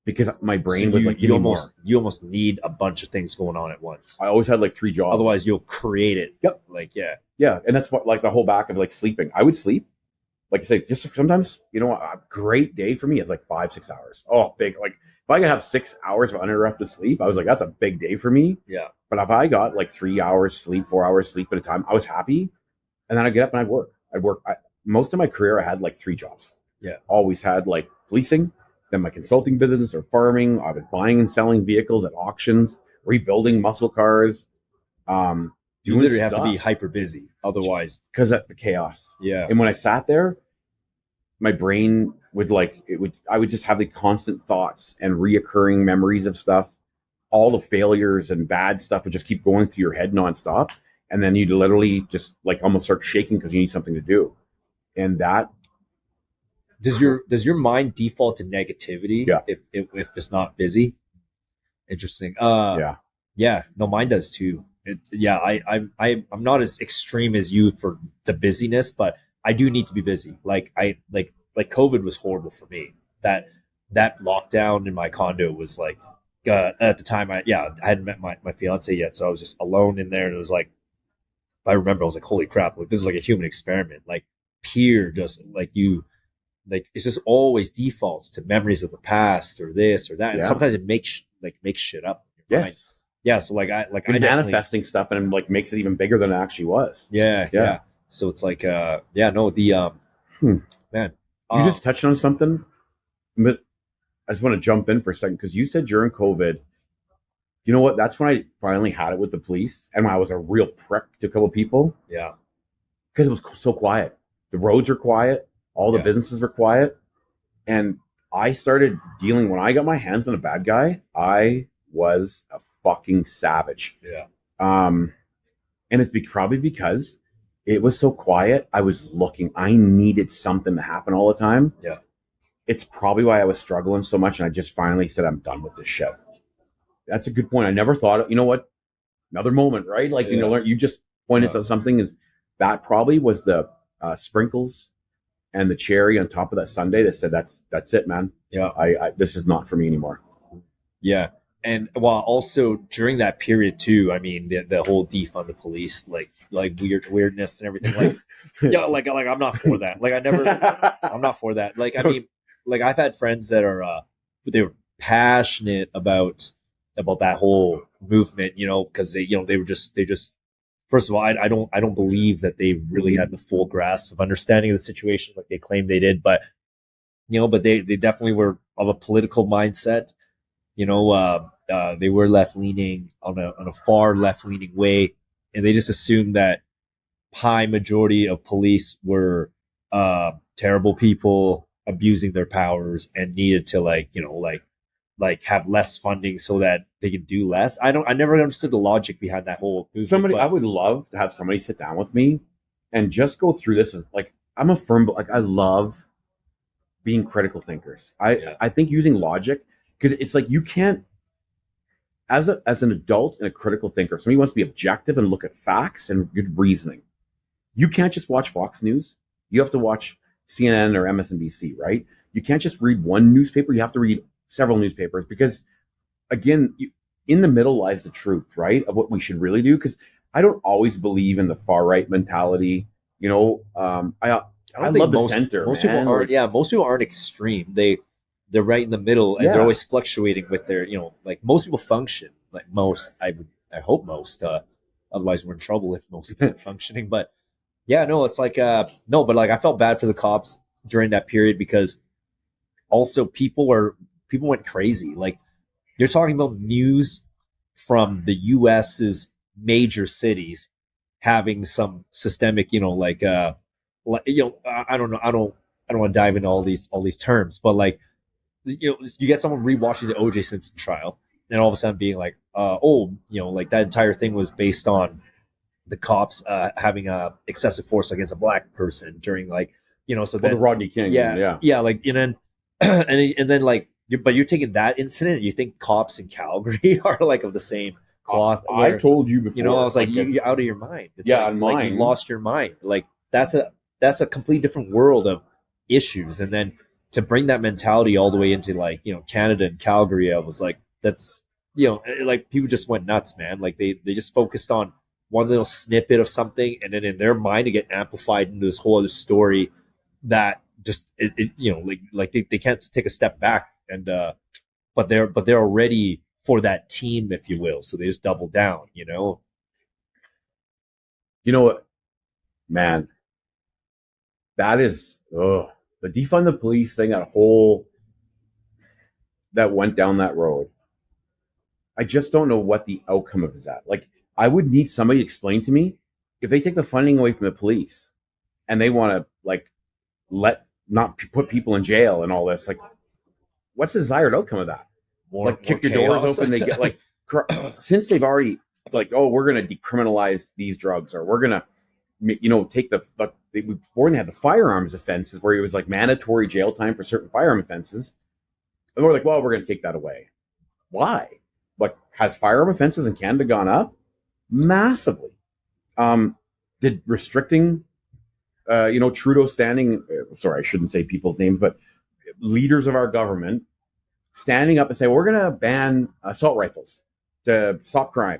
because my brain So was like, give me more. you almost need a bunch of things going on at once. I always had like 3 jobs. Otherwise, you'll create it. Yep. Like, yeah. Yeah. And that's what, like, the whole back of like sleeping. I would sleep. Like I say, just sometimes, you know, a great day for me is like 5-6 hours. Oh, big. Like, if I could have 6 hours of uninterrupted sleep, I was like, that's a big day for me. Yeah. But if I got like 3 hours sleep, 4 hours sleep at a time, I was happy. And then I'd get up and I'd work. Most of my career, I had like 3 jobs. Yeah. Always had like policing, then my consulting business or farming. I was buying and selling vehicles at auctions, rebuilding muscle cars. You literally have to be hyper busy. Otherwise. Because of the chaos. Yeah. And when I sat there, my brain would I would just have the constant thoughts and reoccurring memories of stuff. All the failures and bad stuff would just keep going through your head nonstop. And then you'd literally just like almost start shaking because you need something to do. And that. Does your mind default to negativity? Yeah. If it's not busy? Interesting. Yeah. Yeah. No, mine does too. I'm not as extreme as you for the busyness, but I do need to be busy. Like COVID was horrible for me. That lockdown in my condo was like, at the time I hadn't met my fiance yet. So I was just alone in there. And it was like, I remember I was like, holy crap, like this is like a human experiment. Like peer, just like it's just always defaults to memories of the past or this or that. And sometimes it makes shit up. Yes. Yeah. So like I manifesting stuff and like makes it even bigger than it actually was. Yeah. So it's like, man. You just touched on something, but I just want to jump in for a second because you said during COVID, you know what? That's when I finally had it with the police, and when I was a real prick to a couple of people. Yeah, because it was so quiet. The roads were quiet, all the businesses were quiet, and I started dealing. When I got my hands on a bad guy, I was a fucking savage. Yeah. And it's probably because it was so quiet. I was looking. I needed something to happen all the time. Yeah. It's probably why I was struggling so much, and I just finally said, I'm done with this shit. That's a good point. I never thought, you know what? Another moment, right? Like, you know, you just pointed out something is that probably was the sprinkles and the cherry on top of that sundae that said, that's it, man. Yeah. I this is not for me anymore. Yeah. And while also during that period too, I mean, the whole defund the police, like weirdness and everything, like, like I'm not for that. Like I'm not for that. Like, I mean, like I've had friends that are, they were passionate about that whole movement, you know, because they just, first of all, I don't believe that they really had the full grasp of understanding of the situation like they claimed they did, but they definitely were of a political mindset, you know. They were left leaning on a far left leaning way, and they just assumed that high majority of police were terrible people abusing their powers and needed to like have less funding so that they could do less. I never understood the logic behind that whole movement. I would love to have somebody sit down with me and just go through this. As like, I'm a firm, like I love being critical thinkers. I think using logic, because it's like you can't, as an adult and a critical thinker, if somebody wants to be objective and look at facts and good reasoning, you can't just watch Fox News. You have to watch CNN or MSNBC, right? You can't just read one newspaper. You have to read several newspapers, because again, in the middle lies the truth, right, of what we should really do. Because I don't always believe in the far right mentality, you know. I love the center. Most people aren't. Yeah, most people aren't extreme. They're right in the middle, and they're always fluctuating with their, you know, like most people function. Like most, I hope most. Otherwise, we're in trouble if most aren't functioning. But yeah, no, it's like no, but like I felt bad for the cops during that period, because also people went crazy. Like, you're talking about news from the US's major cities having some systemic, you know, like you know, I don't know, I don't want to dive into all these terms, but like, you know, you get someone rewatching the O.J. Simpson trial, and all of a sudden being like, you know, like that entire thing was based on the cops having excessive force against a black person during, like, you know, so then the Rodney King, like, and then and then like, but you're taking that incident and you think cops in Calgary are like of the same cloth. I told you before, you know, I was like, you're out of your mind. It's like you lost your mind. Like that's a completely different world of issues. And then to bring that mentality all the way into like, Canada and Calgary, I was like, that's, like people just went nuts, man. Like they just focused on one little snippet of something, and then in their mind to get amplified into this whole other story that just like they can't take a step back, and but they're already for that team, if you will, so they just double down. You know what, man, that is the defund the police thing, that went down that road. I just don't know what the outcome of that. Like, I would need somebody to explain to me, if they take the funding away from the police and they want to like not put people in jail and all this, like, what's the desired outcome of that? Like, kick your doors open, they get like, since they've already like, oh, we're going to decriminalize these drugs, or we're going to, take we're going to have the firearms offenses where it was like mandatory jail time for certain firearm offenses. And we're like, well, we're going to take that away. Why? Like, has firearm offenses in Canada gone up? Massively. Did restricting, Trudeau standing, sorry, I shouldn't say people's names, but leaders of our government standing up and say, we're going to ban assault rifles to stop crime.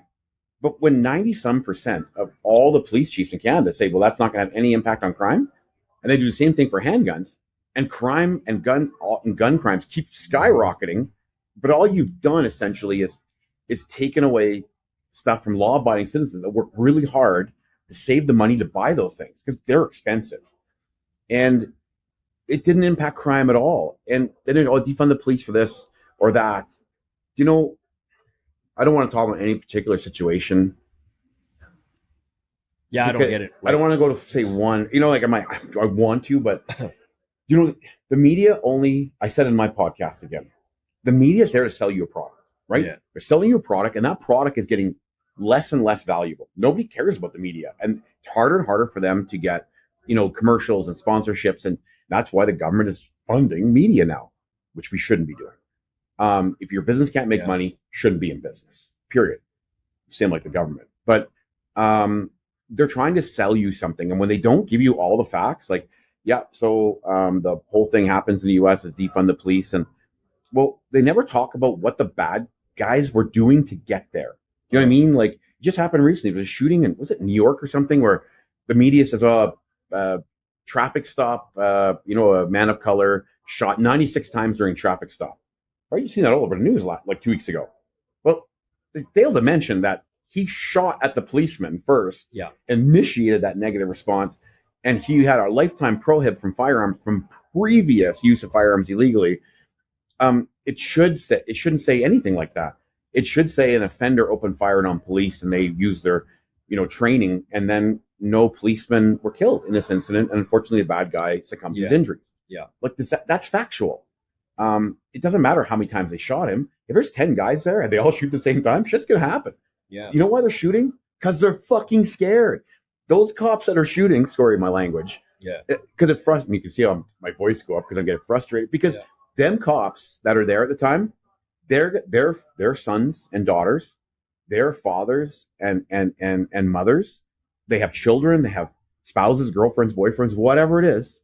But when 90% of all the police chiefs in Canada say, well, that's not going to have any impact on crime, and they do the same thing for handguns, and crime and gun crimes keep skyrocketing, but all you've done essentially is taken away stuff from law-abiding citizens that work really hard to save the money to buy those things because they're expensive. And it didn't impact crime at all. And then defund the police for this or that. I don't want to talk about any particular situation. Yeah, I don't get it. I don't want to go to say one, I want to, but the media only, I said in my podcast again, the media is there to sell you a product, right? Yeah. They're selling you a product, and that product is getting less and less valuable. Nobody cares about the media, and it's harder and harder for them to get, commercials and sponsorships. And that's why the government is funding media now, which we shouldn't be doing. If your business can't make money, shouldn't be in business, period. Same like the government. But they're trying to sell you something. And when they don't give you all the facts, like, so the whole thing happens in the US is defund the police. And, well, they never talk about what the bad guys were doing to get there. You know what I mean? Like, it just happened recently. There was a shooting in, was it New York or something, where the media says, traffic stop, a man of color shot 96 times during traffic stop. Right? You've seen that all over the news like 2 weeks ago. Well, they failed to mention that he shot at the policeman first, initiated that negative response, and he had a lifetime prohib from firearms from previous use of firearms illegally. It shouldn't say anything like that. It should say an offender opened fire on police and they used their, training, and then no policemen were killed in this incident, and unfortunately the bad guy succumbed to his injuries. Yeah, like that's factual. It doesn't matter how many times they shot him. If there's 10 guys there and they all shoot at the same time, shit's gonna happen. Yeah. You know why they're shooting? Because they're fucking scared. Those cops that are shooting, sorry, my language. Yeah. Because it frustrates me. You can see how my voice go up because I'm getting frustrated. Because them cops that are there at the time, their sons and daughters, their fathers and mothers, they have children, they have spouses, girlfriends, boyfriends, whatever it is.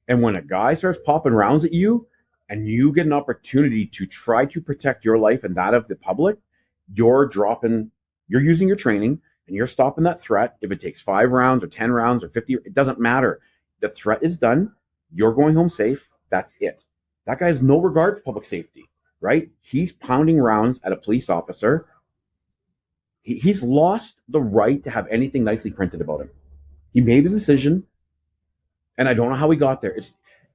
And when a guy starts popping rounds at you and you get an opportunity to try to protect your life and that of the public, you're using your training and you're stopping that threat. If it takes 5 rounds or 10 rounds or 50, it doesn't matter. The threat is done. You're going home safe. That's it. That guy has no regard for public safety, right? He's pounding rounds at a police officer. He's lost the right to have anything nicely printed about him. He made a decision, and I don't know how he got there.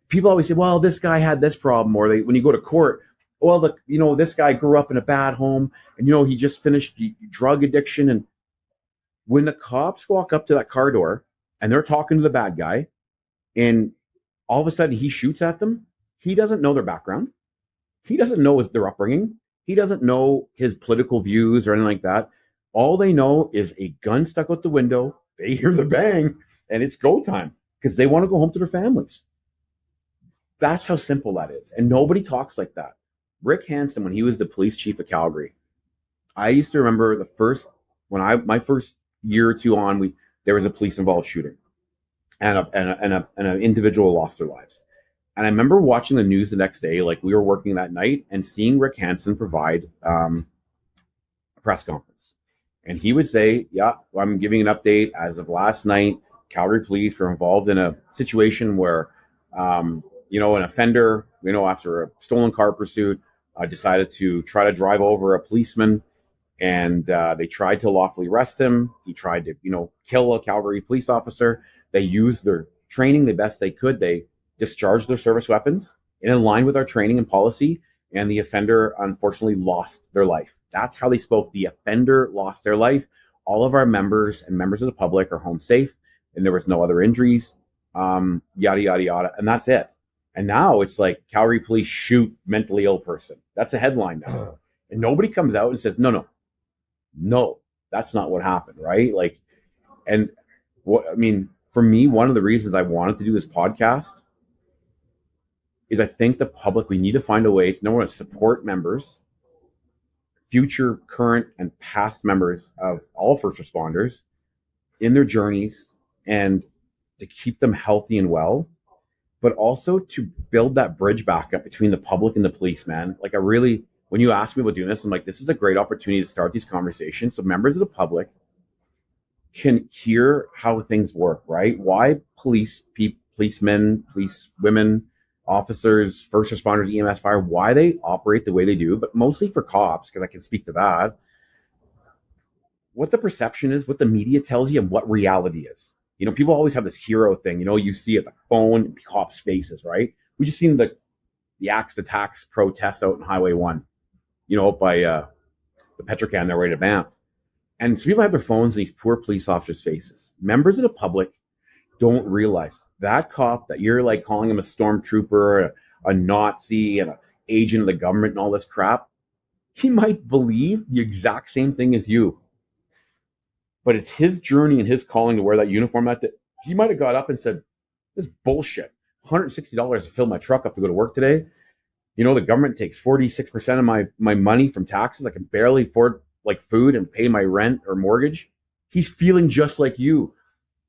People always say, well, this guy had this problem, or when you go to court, well, this guy grew up in a bad home, and he just finished drug addiction. And when the cops walk up to that car door and they're talking to the bad guy, and all of a sudden he shoots at them, he doesn't know their background. He doesn't know their upbringing. He doesn't know his political views or anything like that. All they know is a gun stuck out the window. They hear the bang, and it's go time because they want to go home to their families. That's how simple that is. And nobody talks like that. Rick Hansen, when he was the police chief of Calgary, I used to remember my first year or two on, there was a police involved shooting, and an individual lost their lives. And I remember watching the news the next day, like we were working that night, and seeing Rick Hansen provide a press conference. And he would say, yeah, I'm giving an update. As of last night, Calgary Police were involved in a situation where, an offender, after a stolen car pursuit, decided to try to drive over a policeman, and they tried to lawfully arrest him. He tried to, kill a Calgary police officer. They used their training the best they could. They discharged their service weapons in line with our training and policy, and the offender unfortunately lost their life. That's how they spoke. The offender lost their life. All of our members and members of the public are home safe, and there was no other injuries, yada, yada, yada. And that's it. And now it's like Calgary Police shoot mentally ill person. That's a headline now. And nobody comes out and says, no, that's not what happened, right? Like, and for me, one of the reasons I wanted to do this podcast is I think the public, we need to find a way to, number one, support members, future, current, and past members of all first responders in their journeys, and to keep them healthy and well, but also to build that bridge back up between the public and the police, man. Like, when you ask me about doing this, I'm like, this is a great opportunity to start these conversations so members of the public can hear how things work, right? Why policemen, police women, officers, first responders, EMS, fire, why they operate the way they do, but mostly for cops, because I can speak to that, what the perception is, what the media tells you, and what reality is. People always have this hero thing, you see at the phone, cops' faces, right? We just seen the Axe to Tax protest out in Highway 1, by the Petrocan, their way to Banff. And so people have their phones in these poor police officers' faces. Members of the public don't realize that cop that you're like calling him a stormtrooper, a Nazi, and an agent of the government and all this crap, he might believe the exact same thing as you. But it's his journey and his calling to wear that uniform that he might have got up and said, this is bullshit. $160 to fill my truck up to go to work today. The government takes 46% of my money from taxes. I can barely afford food and pay my rent or mortgage. He's feeling just like you,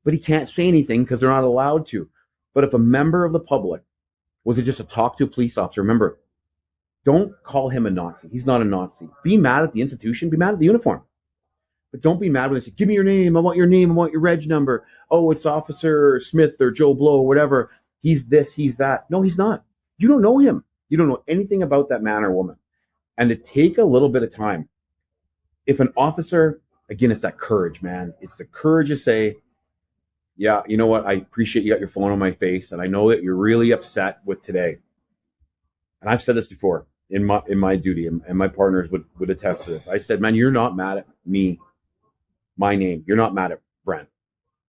but he can't say anything because they're not allowed to. But if a member of the public was to just talk to a police officer, remember, don't call him a Nazi. He's not a Nazi. Be mad at the institution. Be mad at the uniform. But don't be mad when they say, give me your name. I want your name. I want your reg number. Oh, it's Officer Smith or Joe Blow or whatever. He's this, he's that. No, he's not. You don't know him. You don't know anything about that man or woman. And to take a little bit of time, if an officer, again, it's that courage, man. It's the courage to say, yeah, you know what? I appreciate you got your phone on my face, and I know that you're really upset with today. And I've said this before in my duty, and my partners would attest to this. I said, man, you're not mad at me, my name. You're not mad at Brent.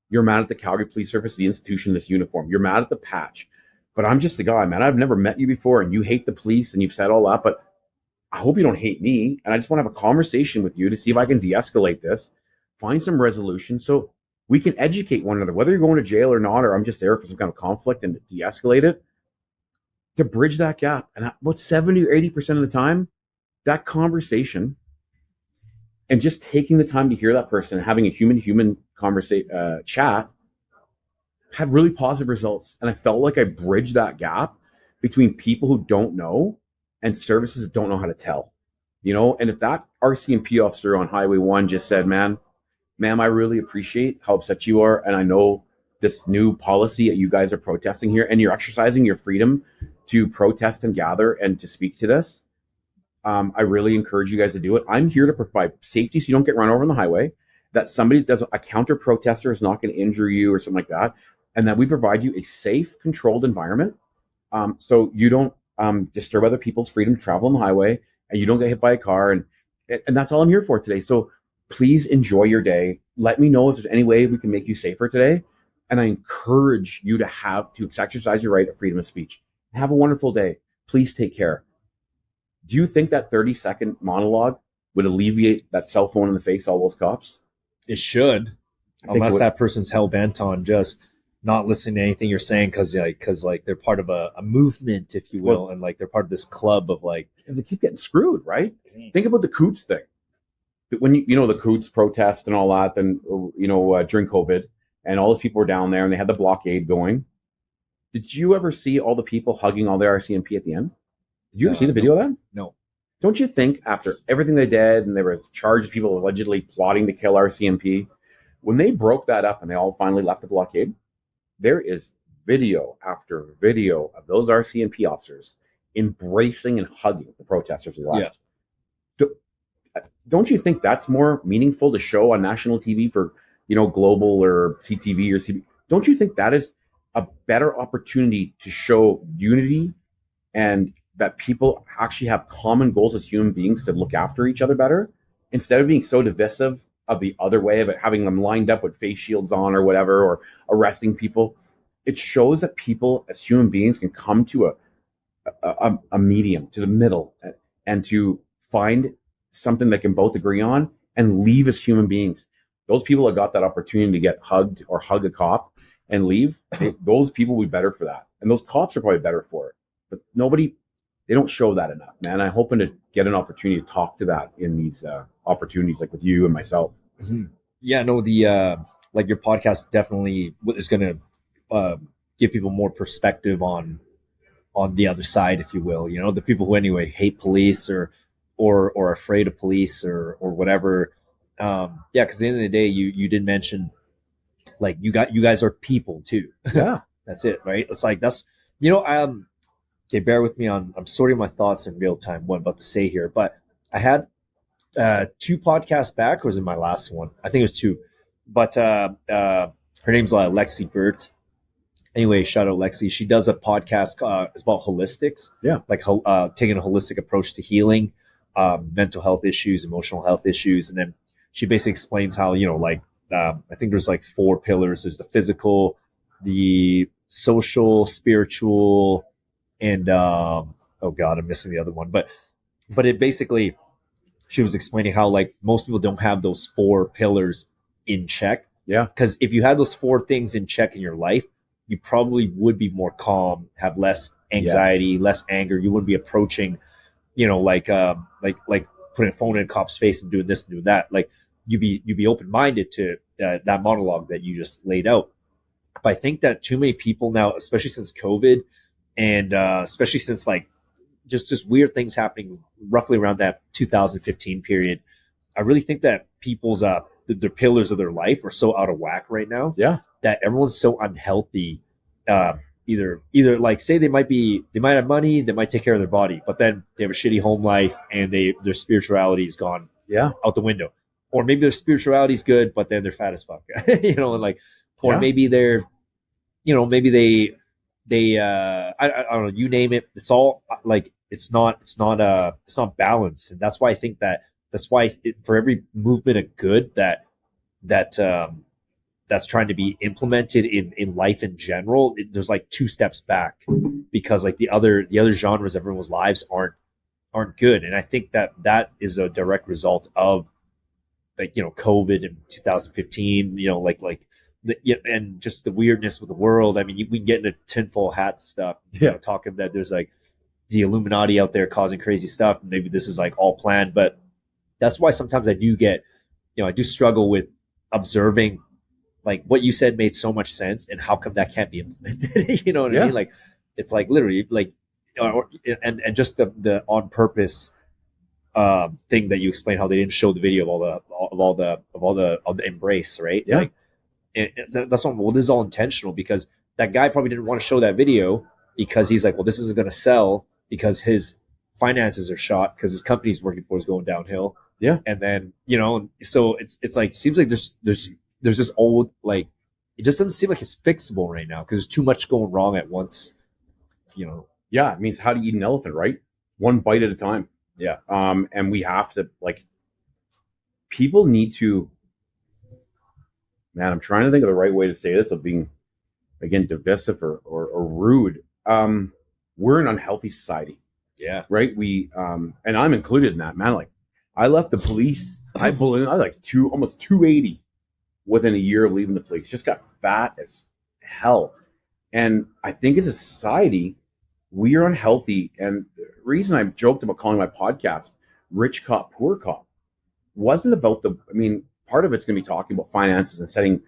You're mad at the Calgary Police Service, the institution, this uniform. You're mad at the patch. But I'm just a guy, man. I've never met you before, and you hate the police, and you've said all that, but I hope you don't hate me, and I just want to have a conversation with you to see if I can de-escalate this, find some resolution so we can educate one another, whether you're going to jail or not, or I'm just there for some kind of conflict and de-escalate it, to bridge that gap. And about 70 or 80% of the time, that conversation and just taking the time to hear that person and having a human-to-human chat had really positive results. And I felt like I bridged that gap between people who don't know and services that don't know how to tell, and if that RCMP officer on Highway 1 just said, ma'am, I really appreciate how upset you are. And I know this new policy that you guys are protesting here, and you're exercising your freedom to protest and gather and to speak to this. I really encourage you guys to do it. I'm here to provide safety so you don't get run over on the highway, that somebody does a counter protester is not going to injure you or something like that. And that we provide you a safe, controlled environment. So you don't disturb other people's freedom to travel on the highway, and you don't get hit by a car. And that's all I'm here for today. So please enjoy your day. Let me know if there's any way we can make you safer today. And I encourage you to exercise your right of freedom of speech. Have a wonderful day. Please take care. Do you think that 30-second monologue would alleviate that cell phone in the face of all those cops? It should, unless that person's hell bent on just not listening to anything you're saying because they're part of a movement, if you will, and they're part of this club of because they keep getting screwed, right? Mm-hmm. Think about the Coots thing. When the Coots protest and all that, and during COVID, and all those people were down there, and they had the blockade going. Did you ever see all the people hugging all the RCMP at the end? Did you ever see the video of that? No. Don't you think after everything they did, and there was charges of people allegedly plotting to kill RCMP, when they broke that up and they all finally left the blockade, there is video after video of those RCMP officers embracing and hugging the protesters who left. Don't you think that's more meaningful to show on national TV for, Global or CTV or CB? Don't you think that is a better opportunity to show unity and that people actually have common goals as human beings to look after each other better, instead of being so divisive of the other way of it, having them lined up with face shields on or whatever, or arresting people? It shows that people as human beings can come to a medium, to the middle, and to find something they can both agree on and leave as human beings. Those people that got that opportunity to get hugged or hug a cop and leave, those people will be better for that. And those cops are probably better for it. But they don't show that enough, man. I'm hoping to get an opportunity to talk to that in these opportunities, like with you and myself. Mm-hmm. Yeah, no, like your podcast definitely is going to give people more perspective on the other side, if you will. The people who anyway hate police or afraid of police or whatever. Because at the end of the day, you did mention, like, you guys are people too. Yeah. That's it, right? It's like, that's, okay, bear with me I'm sorting my thoughts in real time, what I'm about to say here. But I had 2 podcasts back, or was it my last one? I think it was 2. But her name's Lexi Burt. Anyway, shout out Lexi. She does a podcast. It's about holistics. Yeah. Like taking a holistic approach to healing, mental health issues, emotional health issues. And then she basically explains how, I think there's like 4 pillars. There's the physical, the social, spiritual, and oh God, I'm missing the other one. But it basically, she was explaining how, like, most people don't have those 4 pillars in check. Yeah. Because if you had those 4 things in check in your life, you probably would be more calm, have less anxiety, less anger. You wouldn't be approaching, like putting a phone in a cop's face and doing this and doing that. Like, you'd be open-minded to that monologue that you just laid out. But I think that too many people now, especially since COVID, and especially since, like, just weird things happening roughly around that 2015 period, I really think that people's their pillars of their life are so out of whack right now. Yeah. That everyone's so unhealthy. Either like, say they might have money, they might take care of their body, but then they have a shitty home life and their spirituality is gone out the window. Or maybe their spirituality is good, but then they're fat as fuck. And like, or maybe they're, maybe they I don't know, you name it. It's all like, it's not balanced. And that's why I think that's why for every movement of good that's trying to be implemented in life in general, there's like 2 steps back, because like the other genres of everyone's lives aren't good. And I think that is a direct result of, like, COVID in 2015, and just the weirdness with the world. I mean, we can get into tinfoil hat stuff, talking that there's like the Illuminati out there causing crazy stuff. Maybe this is like all planned, but that's why sometimes I do get, I do struggle with observing, like, what you said made so much sense, and how come that can't be implemented? You know what I mean? Like, it's like literally like, and just the on purpose thing that you explained, how they didn't show the video of all the embrace, right? Yeah. Like, that's what, well, this is all intentional, because that guy probably didn't want to show that video because he's like, well, this isn't going to sell because his finances are shot because his company's working for is going downhill. Yeah. And then, so it's like, seems like there's this old, like, it just doesn't seem like it's fixable right now because there's too much going wrong at once, Yeah. It means how to eat an elephant, right? One bite at a time. Yeah. And we have to, like, people need to, man, I'm trying to think of the right way to say this of being, again, divisive or rude. We're an unhealthy society. Yeah. Right. We, and I'm included in that, man. Like, I left the police. I like almost 280 within a year of leaving the police. Just got fat as hell. And I think as a society, we are unhealthy. And the reason I joked about calling my podcast Rich Cop, Poor Cop wasn't about part of it's going to be talking about finances and setting,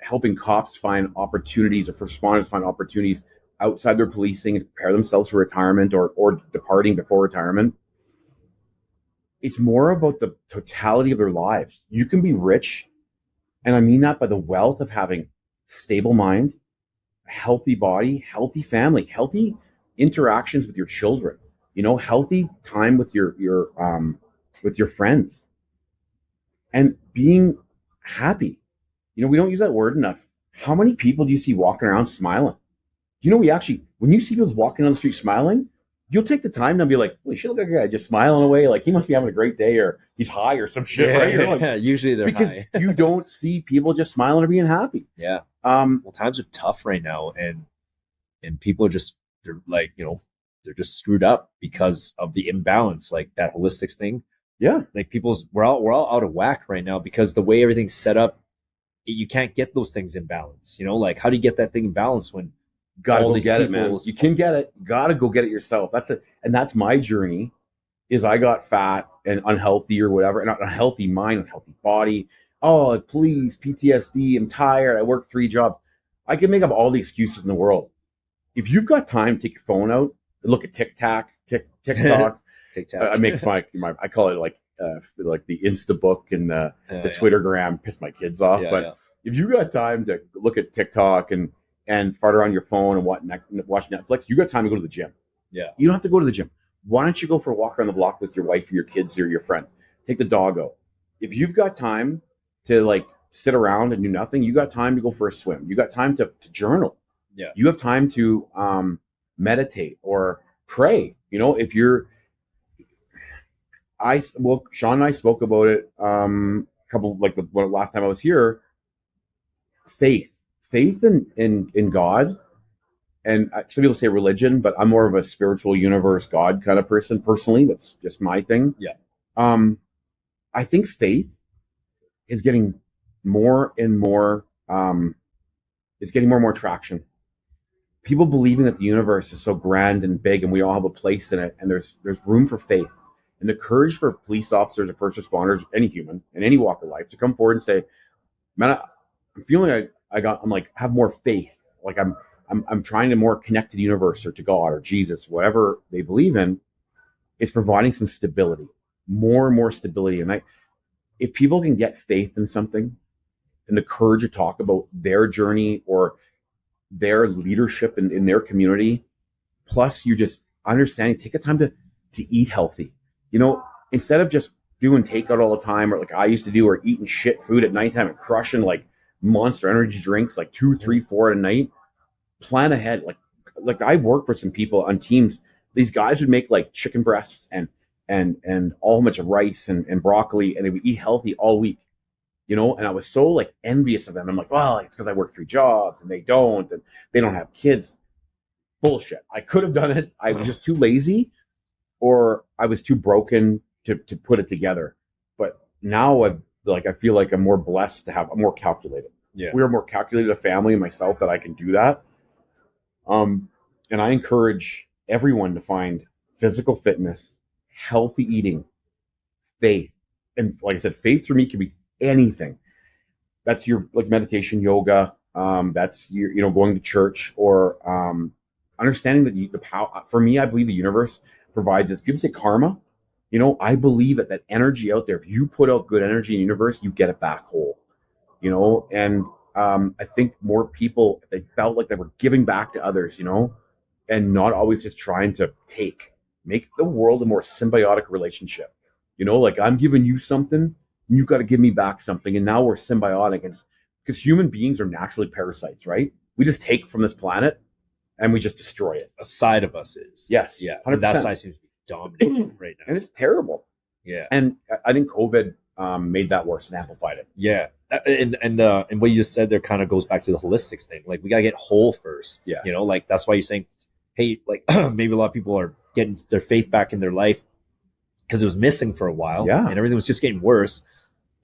helping cops find opportunities, or first responders find opportunities outside their policing and prepare themselves for retirement or departing before retirement. It's more about the totality of their lives. You can be rich, and I mean that by the wealth of having stable mind, a healthy body, healthy family, healthy interactions with your children, healthy time with your friends, and being happy. We don't use that word enough. How many people do you see walking around smiling? When you see people walking on the street smiling, you'll take the time to be like, well, you should look like a guy just smiling away. Like, he must be having a great day, or he's high or some shit, right? You're like, usually they're because high. you don't see people just smiling or being happy. Yeah. Well, times are tough right now, and people are just, they're like, they're just screwed up because of the imbalance, like that holistics thing. Yeah. Like we're all out of whack right now because the way everything's set up, you can't get those things in balance. Like, how do you get that thing in balance when gotta go get it, man? You can get it. Gotta go get it yourself. And that's my journey. Is I got fat and unhealthy or whatever, and not a healthy mind, unhealthy body. Oh, please, PTSD. I'm tired. I work 3 jobs. I can make up all the excuses in the world. If you've got time, take your phone out and look at TikTok. TikTok. I make fun. I call it like the Insta book and the Twittergram. Piss my kids off. If you got time to look at TikTok and fart around your phone and watch Netflix, you got time to go to the gym. Yeah. You don't have to go to the gym. Why don't you go for a walk around the block with your wife or your kids or your friends? Take the dog out. If you've got time to like sit around and do nothing, you got time to go for a swim. You got time to journal. Yeah. You have time to meditate or pray. If you're, Shawn and I spoke about it last time I was here. Faith in God. And some people say religion, but I'm more of a spiritual universe, God kind of person personally. That's just my thing. Yeah. I think faith is getting more and more, it's getting more and more traction. People believing that the universe is so grand and big and we all have a place in it, and there's room for faith. And the courage for police officers or first responders, any human in any walk of life, to come forward and say, man, I'm feeling have more faith. Like I'm trying to more connect to the universe or to God or Jesus, whatever they believe in. It's providing some stability, more and more stability. And if people can get faith in something and the courage to talk about their journey or their leadership in their community, plus you just understanding, take the time to eat healthy. Instead of just doing takeout all the time, or like I used to do, or eating shit food at nighttime and crushing like Monster energy drinks, like 2, 3, 4 at a night. Plan ahead. Like I worked with some people on teams. These guys would make like chicken breasts and all much of rice and broccoli, and they would eat healthy all week. And I was so like envious of them. I'm like, well, it's because I work 3 jobs and they don't have kids. Bullshit. I could have done it. I was just too lazy, or I was too broken to put it together. But now I feel like I'm more blessed to have. I'm more calculated. Yeah. We're a more calculated family and myself that I can do that. And I encourage everyone to find physical fitness, healthy eating, faith. And like I said, faith for me can be anything. That's your like meditation, yoga. That's your going to church, or understanding that the power. For me, I believe the universe provides this. People say karma. I believe that energy out there. If you put out good energy in the universe, you get it back whole. And I think more people, if they felt like they were giving back to others, and not always just trying to make the world a more symbiotic relationship. Like I'm giving you something, and you got to give me back something, and now we're symbiotic. Because human beings are naturally parasites, right? We just take from this planet and we just destroy it. A side of us is. Yes. Yeah. 100%. That side seems to be dominating right now. And it's terrible. Yeah. And I think COVID made that worse and amplified it. Yeah. And what you just said there kind of goes back to the holistics thing. Like, we got to get whole first. Yes. Like that's why you're saying, hey, like maybe a lot of people are getting their faith back in their life because it was missing for a while. Yeah. And everything was just getting worse.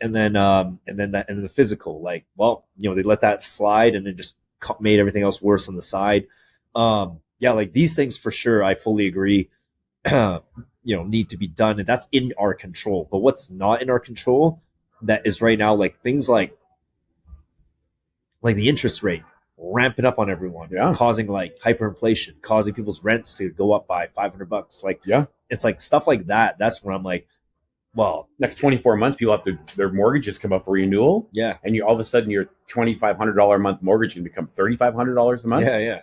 And then the physical, like, well, they let that slide and it just made everything else worse on the side. Yeah, like these things for sure, I fully agree, need to be done, and that's in our control. But what's not in our control, that is right now, like things like like the interest rate ramping up on everyone, causing like hyperinflation, causing people's rents to go up by $500. Like, it's like stuff like that. That's where I'm like, well, next 24 months, people have to, their mortgages come up for renewal. Yeah. And you all of a sudden your $2,500 a month mortgage can become $3,500 a month. Yeah.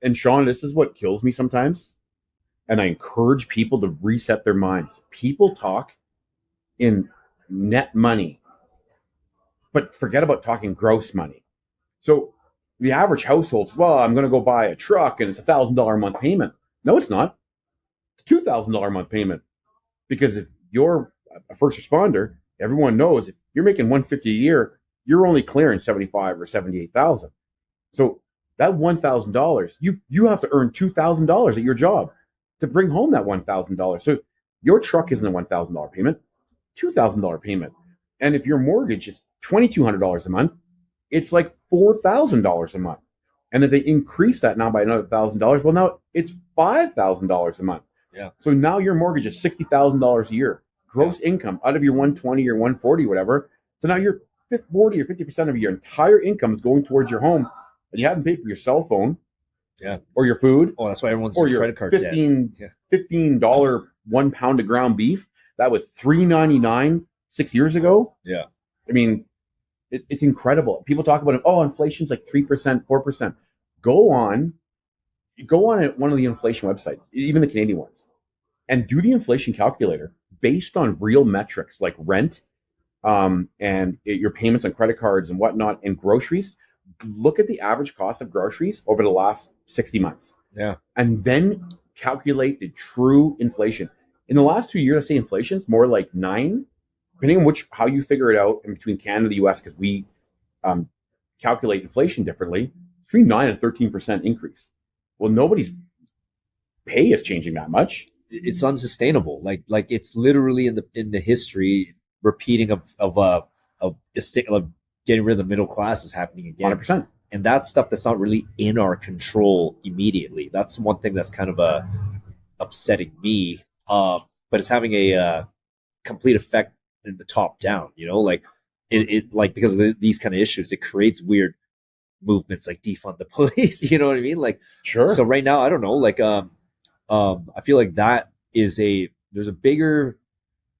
And Shawn, this is what kills me sometimes. And I encourage people to reset their minds. People talk in net money, but forget about talking gross money. So the average household says, well, I'm going to go buy a truck and it's $1,000 a month payment. No, it's not. It's $2,000 a month payment. Because if you're a first responder, everyone knows if you're making $150 a year, you're only clearing $75,000 or $78,000. So that $1,000, you have to earn $2,000 at your job to bring home that $1,000. So your truck isn't a $1,000 payment, $2,000 payment. And if your mortgage is $2,200 a month, it's like $4,000 a month. And if they increase that now by another $1,000, well, now it's $5,000 a month. Yeah. So now your mortgage is $60,000 a year, gross income out of your 120 or 140, whatever. So now your 40 or 50% of your entire income is going towards your home, and you haven't paid for your cell phone, or your food. Oh, that's why everyone's or in your credit card $15 1 pound of ground beef. That was $3.99 6 years ago. Yeah. I mean, it's incredible. People talk about it. Oh, inflation's like 3%, 4%. Go on one of the inflation websites, even the Canadian ones, and do the inflation calculator based on real metrics like rent, and your payments on credit cards and whatnot, and groceries. Look at the average cost of groceries over the last 60 months. Yeah. And then calculate the true inflation. In the last 2 years, I say inflation's more like 9, depending on how you figure it out in between Canada and the US, because we calculate inflation differently, between 9 and 13% increase. Well, nobody's pay is changing that much. It's unsustainable. Like it's literally in the history repeating of getting rid of the middle class is happening again. 100%. And that's stuff that's not really in our control immediately. That's one thing that's kind of upsetting me. But it's having a complete effect in the top down. Like it like because of these kind of issues, it creates weird movements like defund the police. You know what I mean? Like, sure. So right now, I don't know. Like, I feel like there's a bigger,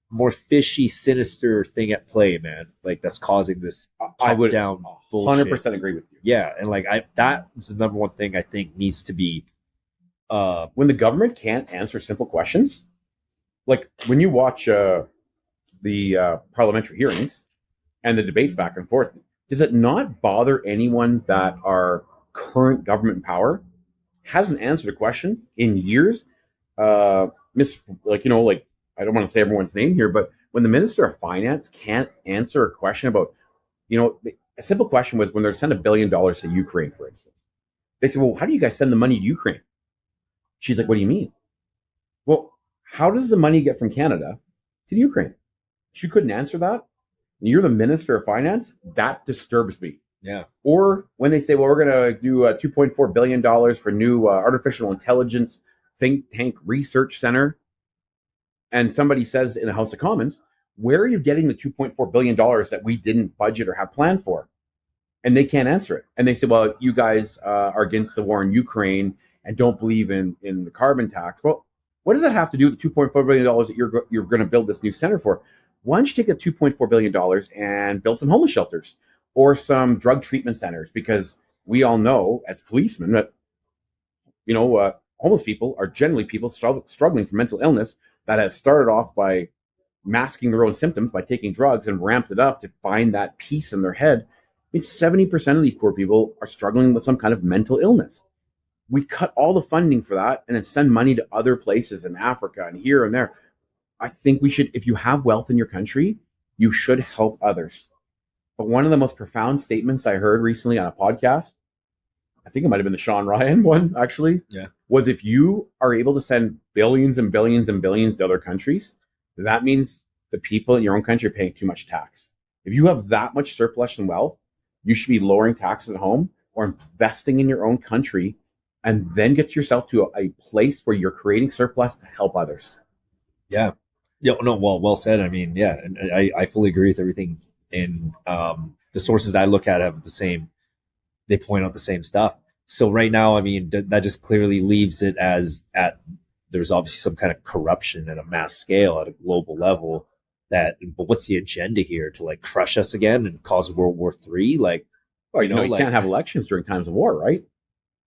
more fishy, sinister thing at play, man. Like that's causing this top down bullshit. 100% agree with you. Yeah, and like that is the number one thing I think needs to be. When the government can't answer simple questions, like when you watch the parliamentary hearings and the debates back and forth, does it not bother anyone that our current government in power hasn't answered a question in years? I don't want to say everyone's name here, but when the Minister of Finance can't answer a question about, a simple question was when they're sending $1 billion to Ukraine, for instance. They said, well, how do you guys send the money to Ukraine? She's like, what do you mean? Well, how does the money get from Canada to Ukraine? She couldn't answer that. You're the Minister of Finance? That disturbs me. Yeah. Or when they say, well, we're going to do $2.4 billion for new artificial intelligence think tank research center. And somebody says in the House of Commons, where are you getting the $2.4 billion that we didn't budget or have planned for? And they can't answer it. And they say, well, you guys are against the war in Ukraine and don't believe in the carbon tax. Well, what does that have to do with the $2.4 billion that you're going to build this new center for? Why don't you take the $2.4 billion and build some homeless shelters or some drug treatment centers? Because we all know as policemen that, homeless people are generally people struggling from mental illness that has started off by masking their own symptoms by taking drugs and ramped it up to find that peace in their head. I mean, 70% of these poor people are struggling with some kind of mental illness. We cut all the funding for that and then send money to other places in Africa and here and there. I think we should, if you have wealth in your country, you should help others. But one of the most profound statements I heard recently on a podcast, I think it might have been the Shawn Ryan one, actually, was if you are able to send billions and billions and billions to other countries, that means the people in your own country are paying too much tax. If you have that much surplus and wealth, you should be lowering taxes at home or investing in your own country and then get yourself to a place where you're creating surplus to help others. Yeah, no, well said. I mean, yeah, and I fully agree with everything. And the sources I look at have the same. They point out the same stuff. So right now, I mean, that just clearly leaves it as at there's obviously some kind of corruption at a mass scale at a global level. That, but what's the agenda here to like crush us again and cause World War III? Like, Well, you know, you like, can't have elections during times of war, right?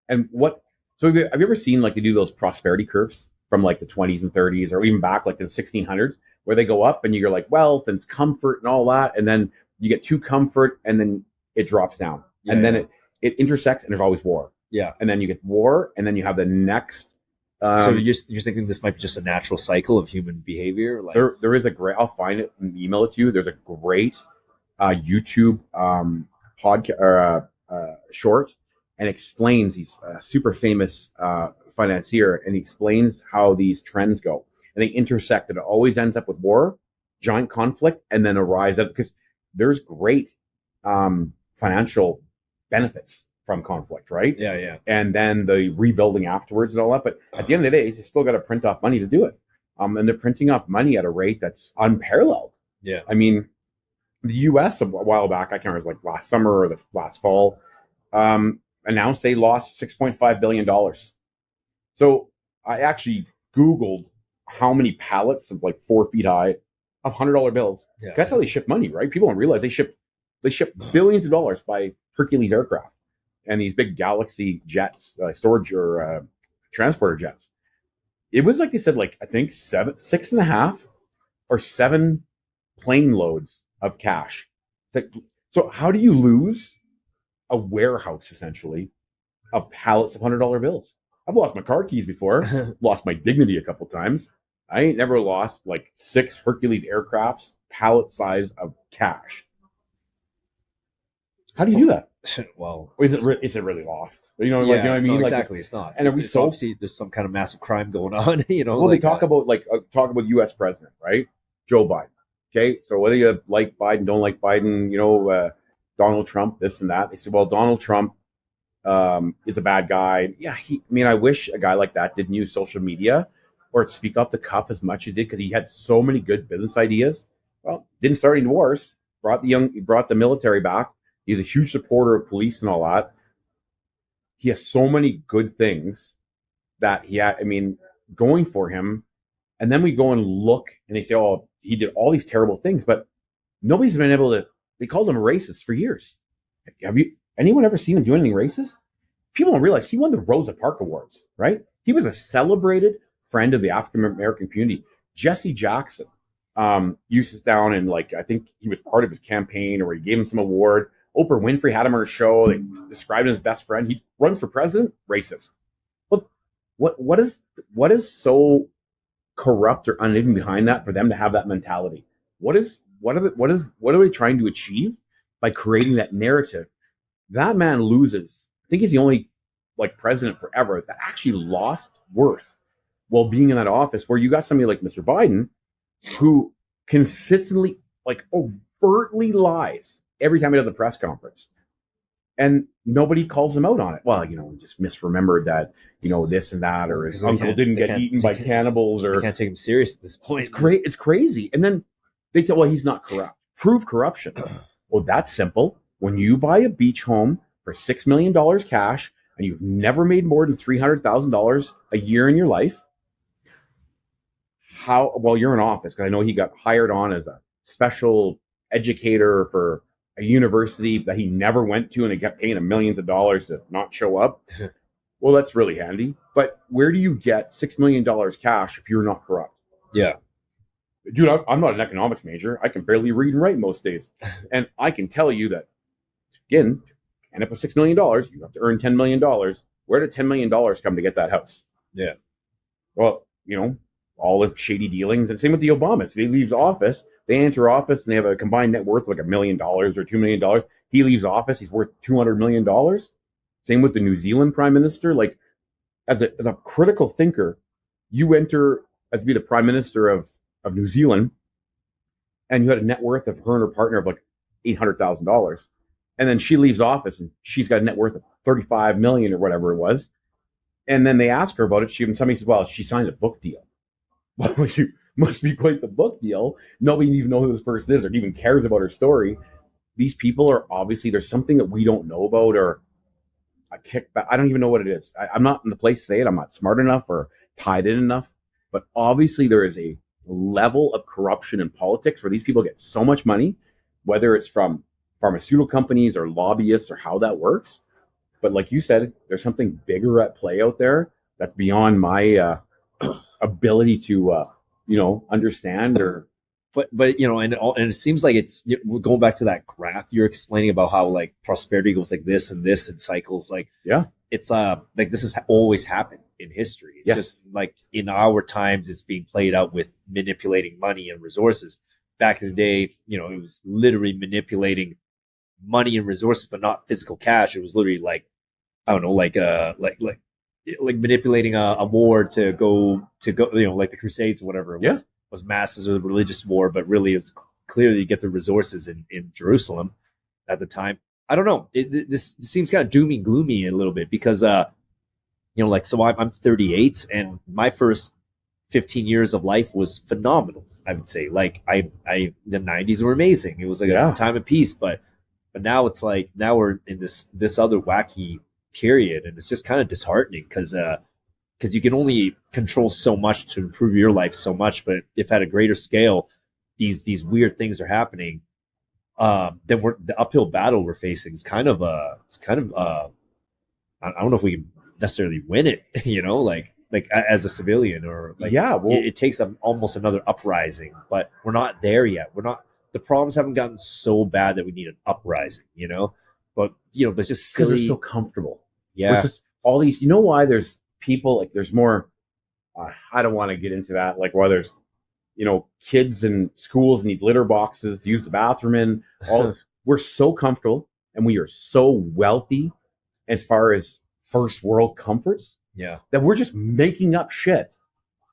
And what? So have you ever seen like they do those prosperity curves from like the 20s and 30s, or even back like in the 1600s, where they go up and you're like wealth and comfort and all that, and then you get to comfort and then it drops down, and then it intersects and there's always war. Yeah, and then you get war, and then you have the next. So you're thinking this might be just a natural cycle of human behavior? Like there is a great. I'll find it and email it to you. There's a great YouTube podcast or short, and explains he's a super famous financier, and he explains how these trends go, and they intersect, and it always ends up with war, giant conflict, and then a rise up, because there's great financial benefits from conflict, right? Yeah. And then the rebuilding afterwards and all that. But at the end of the day, you still got to print off money to do it. And they're printing off money at a rate that's unparalleled. Yeah. I mean, the U.S. a while back, I can't remember, it was like last summer or the last fall, announced they lost $6.5 billion. So I actually Googled how many pallets of like 4 feet high of $100 bills. Yeah. That's how they ship money, right? People don't realize they ship billions of dollars by Hercules aircraft and these big Galaxy jets, storage or transporter jets. It was like they said, like I think 6.5 or 7 plane loads of cash. So how do you lose a warehouse essentially of pallets of $100 bills? I've lost my car keys before, lost my dignity a couple times. I ain't never lost like 6 Hercules aircrafts pallet size of cash. How do you do that? Well, or is it really lost? You know, yeah, like, you know what I mean? no, Like, exactly. It's not. And it's obviously there's some kind of massive crime going on. You know, well, like, they talk about U.S. president, right? Joe Biden. Okay, so whether you like Biden, don't like Biden, you know, Donald Trump, this and that. They say, well, Donald Trump is a bad guy. Yeah, I wish a guy like that didn't use social media or speak off the cuff as much as he did, because he had so many good business ideas. Well, didn't start any wars. Brought the military back. He's a huge supporter of police and all that. He has so many good things that he had, going for him. And then we go and look and they say, oh, he did all these terrible things, but nobody's been able to, they called him a racist for years. Have anyone ever seen him do anything racist? People don't realize he won the Rosa Parks Awards, right? He was a celebrated friend of the African American community. Jesse Jackson used to sit down and I think he was part of his campaign, or he gave him some award. Oprah Winfrey had him on her show. They described him as best friend. He runs for president, racist. But what is so corrupt or uneven behind that for them to have that mentality? What are they trying to achieve by creating that narrative? That man loses. I think he's the only president forever that actually lost worth while being in that office, where you got somebody like Mr. Biden who consistently overtly lies every time he does a press conference, and nobody calls him out on it. Well, just misremembered that, this and that, or his uncle didn't get eaten by cannibals, or they can't take him serious at this point. It's crazy. And then they tell, well, he's not corrupt. Prove corruption. Well, that's simple. When you buy a beach home for $6 million cash and you've never made more than $300,000 a year in your life, you're in office, because I know he got hired on as a special educator for a university that he never went to, and they kept paying him millions of dollars to not show up. Well, that's really handy. But where do you get $6 million cash if you're not corrupt? Yeah. Dude, I'm not an economics major. I can barely read and write most days. And I can tell you that, again, end up with $6 million, you have to earn $10 million. Where did $10 million come to get that house? Yeah. Well, all his shady dealings. And same with the Obamas. They leaves office, they enter office, and they have a combined net worth of $1 million or $2 million. He leaves office, he's worth $200 million. Same with the New Zealand prime minister. As a critical thinker, you enter as to be the prime minister of New Zealand, and you had a net worth of her and her partner of $800,000. And then she leaves office and she's got a net worth of $35 million or whatever it was. And then they ask her about it. Somebody says, well, she signed a book deal. Well, you must be quite the book deal. Nobody even knows who this person is or even cares about her story. these people are obviously, there's something that we don't know about, or a kickback. I don't even know what it is. I'm not in the place to say it. I'm not smart enough or tied in enough. But obviously, there is a level of corruption in politics where these people get so much money, whether it's from pharmaceutical companies or lobbyists or how that works. But like you said, there's something bigger at play out there that's beyond my ability to, understand or. But and it seems like we're going back to that graph you're explaining about how like prosperity goes like this and this in cycles. Like, yeah, it's like this has always happened in history. It's just like in our times, it's being played out with manipulating money and resources. Back in the day, it was literally manipulating money and resources, but not physical cash. It was literally like, I don't know, like manipulating a war to go, like the Crusades or whatever it was masses or the religious war, but really it was clearly to get the resources in Jerusalem at the time. I don't know. This seems kind of doomy gloomy a little bit because, so I'm 38 and my first 15 years of life was phenomenal. I would say like the 90s were amazing. It was like a time of peace, but now it's like, now we're in this other wacky period. And it's just kind of disheartening because you can only control so much to improve your life so much, but if at a greater scale, these weird things are happening, then the uphill battle we're facing is kind of I don't know if we can necessarily win it, like as a civilian or like, it takes almost another uprising, but we're not there yet. The problems haven't gotten so bad that we need an uprising, but it's just silly. Because they're so comfortable. Yeah. Just all these, why there's people like there's more, I don't want to get into that. Like why there's, kids in schools need litter boxes to use the bathroom in. We're so comfortable and we are so wealthy as far as first world comforts. Yeah. That we're just making up shit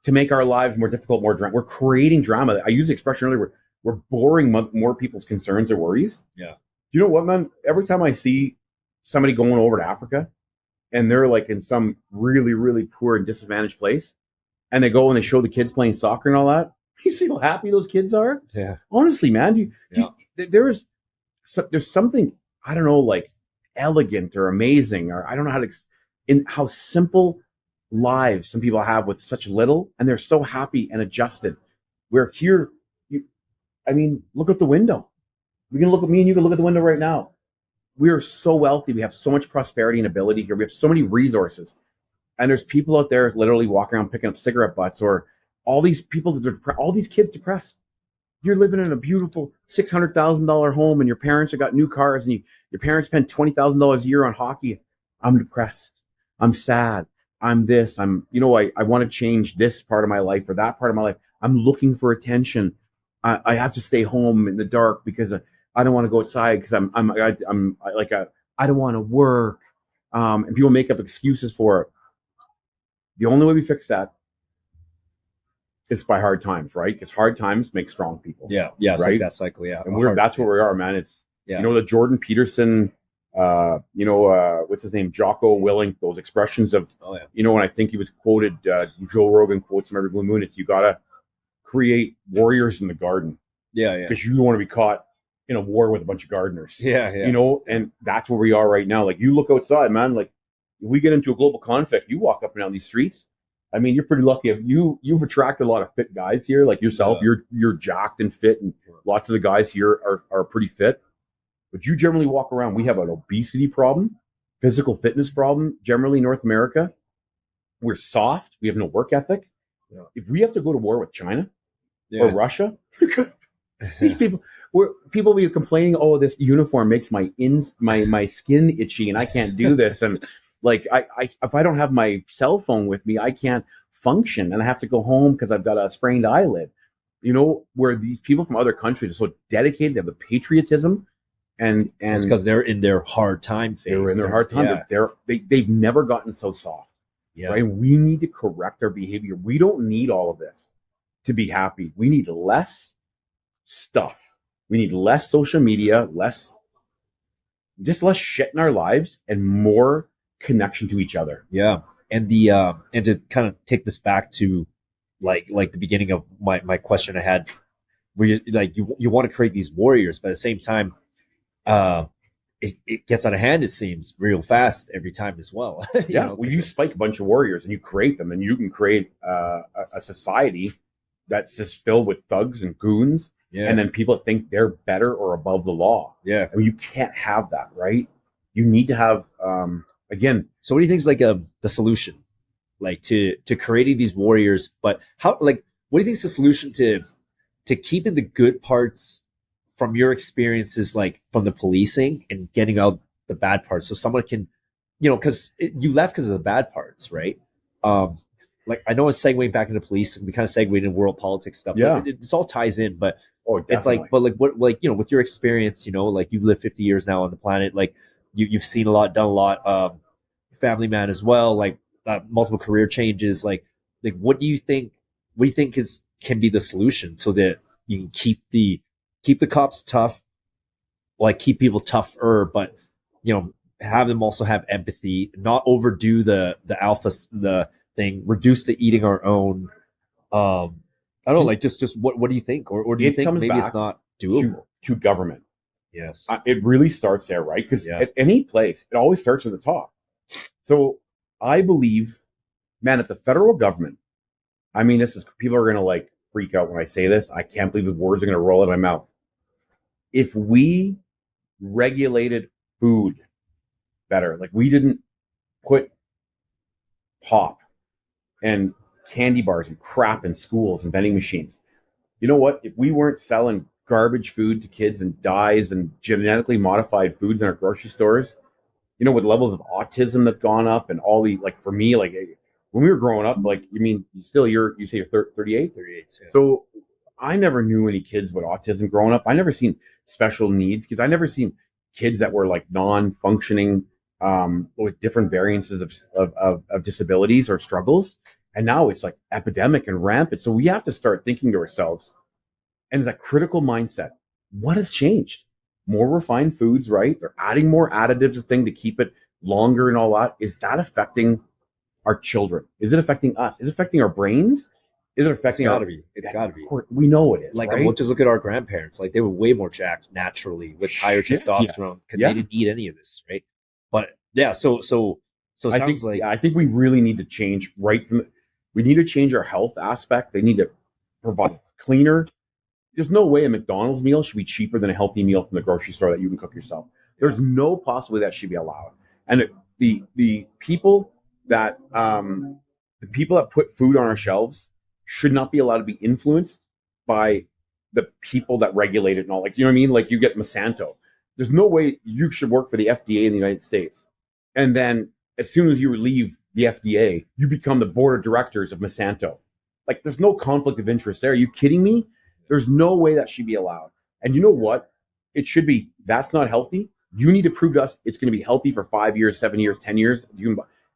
to make our lives more difficult, more drama. We're creating drama. I used the expression earlier. We're boring more people's concerns or worries. Yeah. You know what, man? Every time I see somebody going over to Africa and they're like in some really, really poor and disadvantaged place, and they go and they show the kids playing soccer and all that, you see how happy those kids are? Yeah. Honestly, man, there's something, I don't know, like elegant or amazing, or I don't know how to, in how simple lives some people have with such little, and they're so happy and adjusted. We're here. Look at the window. We can look at me and you can look at the window right now. We are so wealthy. We have so much prosperity and ability here. We have so many resources. And there's people out there literally walking around picking up cigarette butts, or all these people, all these kids depressed. You're living in a beautiful $600,000 home and your parents have got new cars and your parents spend $20,000 a year on hockey. I'm depressed. I'm sad. I'm this. I want to change this part of my life or that part of my life. I'm looking for attention. I have to stay home in the dark because I don't want to go outside because I don't want to work. And people make up excuses for it. The only way we fix that is by hard times, right? Because hard times make strong people. Yeah. Yeah. It's right? like that cycle. Yeah. And that's where we are, man. It's, the Jordan Peterson, what's his name? Jocko Willink, those expressions of, when I think he was quoted, Joe Rogan quotes him every blue moon. It's, you got to create warriors in the garden. Yeah. Yeah. Because you don't want to be caught in a war with a bunch of gardeners. Yeah. Yeah. And that's where we are right now. Like you look outside, man, like if we get into a global conflict, you walk up and down these streets. I mean, you're pretty lucky. If you've attracted a lot of fit guys here, like yourself. Yeah. You're jacked and fit, and lots of the guys here are pretty fit. But you generally walk around. We have an obesity problem, physical fitness problem. Generally, North America, we're soft. We have no work ethic. Yeah. If we have to go to war with China or Russia, these people will be complaining. Oh, this uniform makes my skin itchy, and I can't do this. And like if I don't have my cell phone with me, I can't function, and I have to go home because I've got a sprained eyelid. Where these people from other countries are so dedicated, they have the patriotism, and it's because they're in their hard time phase. They're in their hard time. Yeah. They've never gotten so soft. Yeah. Right. And we need to correct our behavior. We don't need all of this to be happy. We need less stuff. We need less social media, less shit in our lives, and more connection to each other. Yeah. And and to kind of take this back to like the beginning of my question I had, where you want to create these warriors, but at the same time, it gets out of hand, it seems, real fast every time as well. You spike a bunch of warriors and you create them, and you can create a society that's just filled with thugs and goons, and then people think they're better or above the law. Yeah. I mean, you can't have that, right? You need to have, again. So what do you think is like the solution, like to creating these warriors? But how, like, what do you think is the solution to keeping the good parts from your experiences, like from the policing, and getting out the bad parts, so someone can, because you left because of the bad parts, right? Like, I know it's segueing back into police, and we kind of segued into world politics stuff. Yeah, but this all ties in. But definitely. It's like, but like, what, like, with your experience, like you've lived 50 years now on the planet, like you've seen a lot, done a lot, family man as well, like multiple career changes, like what do you think can be the solution so that you can keep the cops tough, like keep people tougher, but have them also have empathy, not overdo the the thing, reduce the eating our own. I don't know, like just what do you think, or do you think maybe it's not doable to government? Yes, it really starts there, right? Because at any place, it always starts at the top. So I believe, man, if the federal government, I mean, this is, people are gonna like freak out when I say this. I can't believe the words are gonna roll out of my mouth. If we regulated food better, like we didn't put pop and candy bars and crap in schools and vending machines. You know what? If we weren't selling garbage food to kids and dyes and genetically modified foods in our grocery stores, with levels of autism that's gone up and all the, like, for me, like when we were growing up, like, you say you're 38? 38. Yeah. So I never knew any kids with autism growing up. I never seen special needs because I never seen kids that were like non-functioning, with different variances of disabilities or struggles. And now it's like epidemic and rampant. So we have to start thinking to ourselves, and that critical mindset, what has changed? More refined foods, right? They're adding more additives, this thing, to keep it longer and all that. Is that affecting our children? Is it affecting us? Is it affecting our brains? Is it affecting It's gotta be. We know it is. Like, right? we'll just look at our grandparents. Like, they were way more jacked naturally with higher testosterone because they didn't eat any of this, right? But yeah, so it sounds I think we really need to change right from. We need to change our health aspect. They need to provide cleaner. There's no way a McDonald's meal should be cheaper than a healthy meal from the grocery store that you can cook yourself. There's no possibility that should be allowed. And the people that put food on our shelves should not be allowed to be influenced by the people that regulate it and all. Like, you know what I mean? Like, you get Monsanto. There's no way you should work for the FDA in the United States, and then as soon as you leave the FDA, you become the board of directors of Monsanto. Like, there's no conflict of interest there. Are you kidding me? There's no way that should be allowed. And you know what? It should be, that's not healthy. You need to prove to us it's going to be healthy for 5 years, 7 years, 10 years,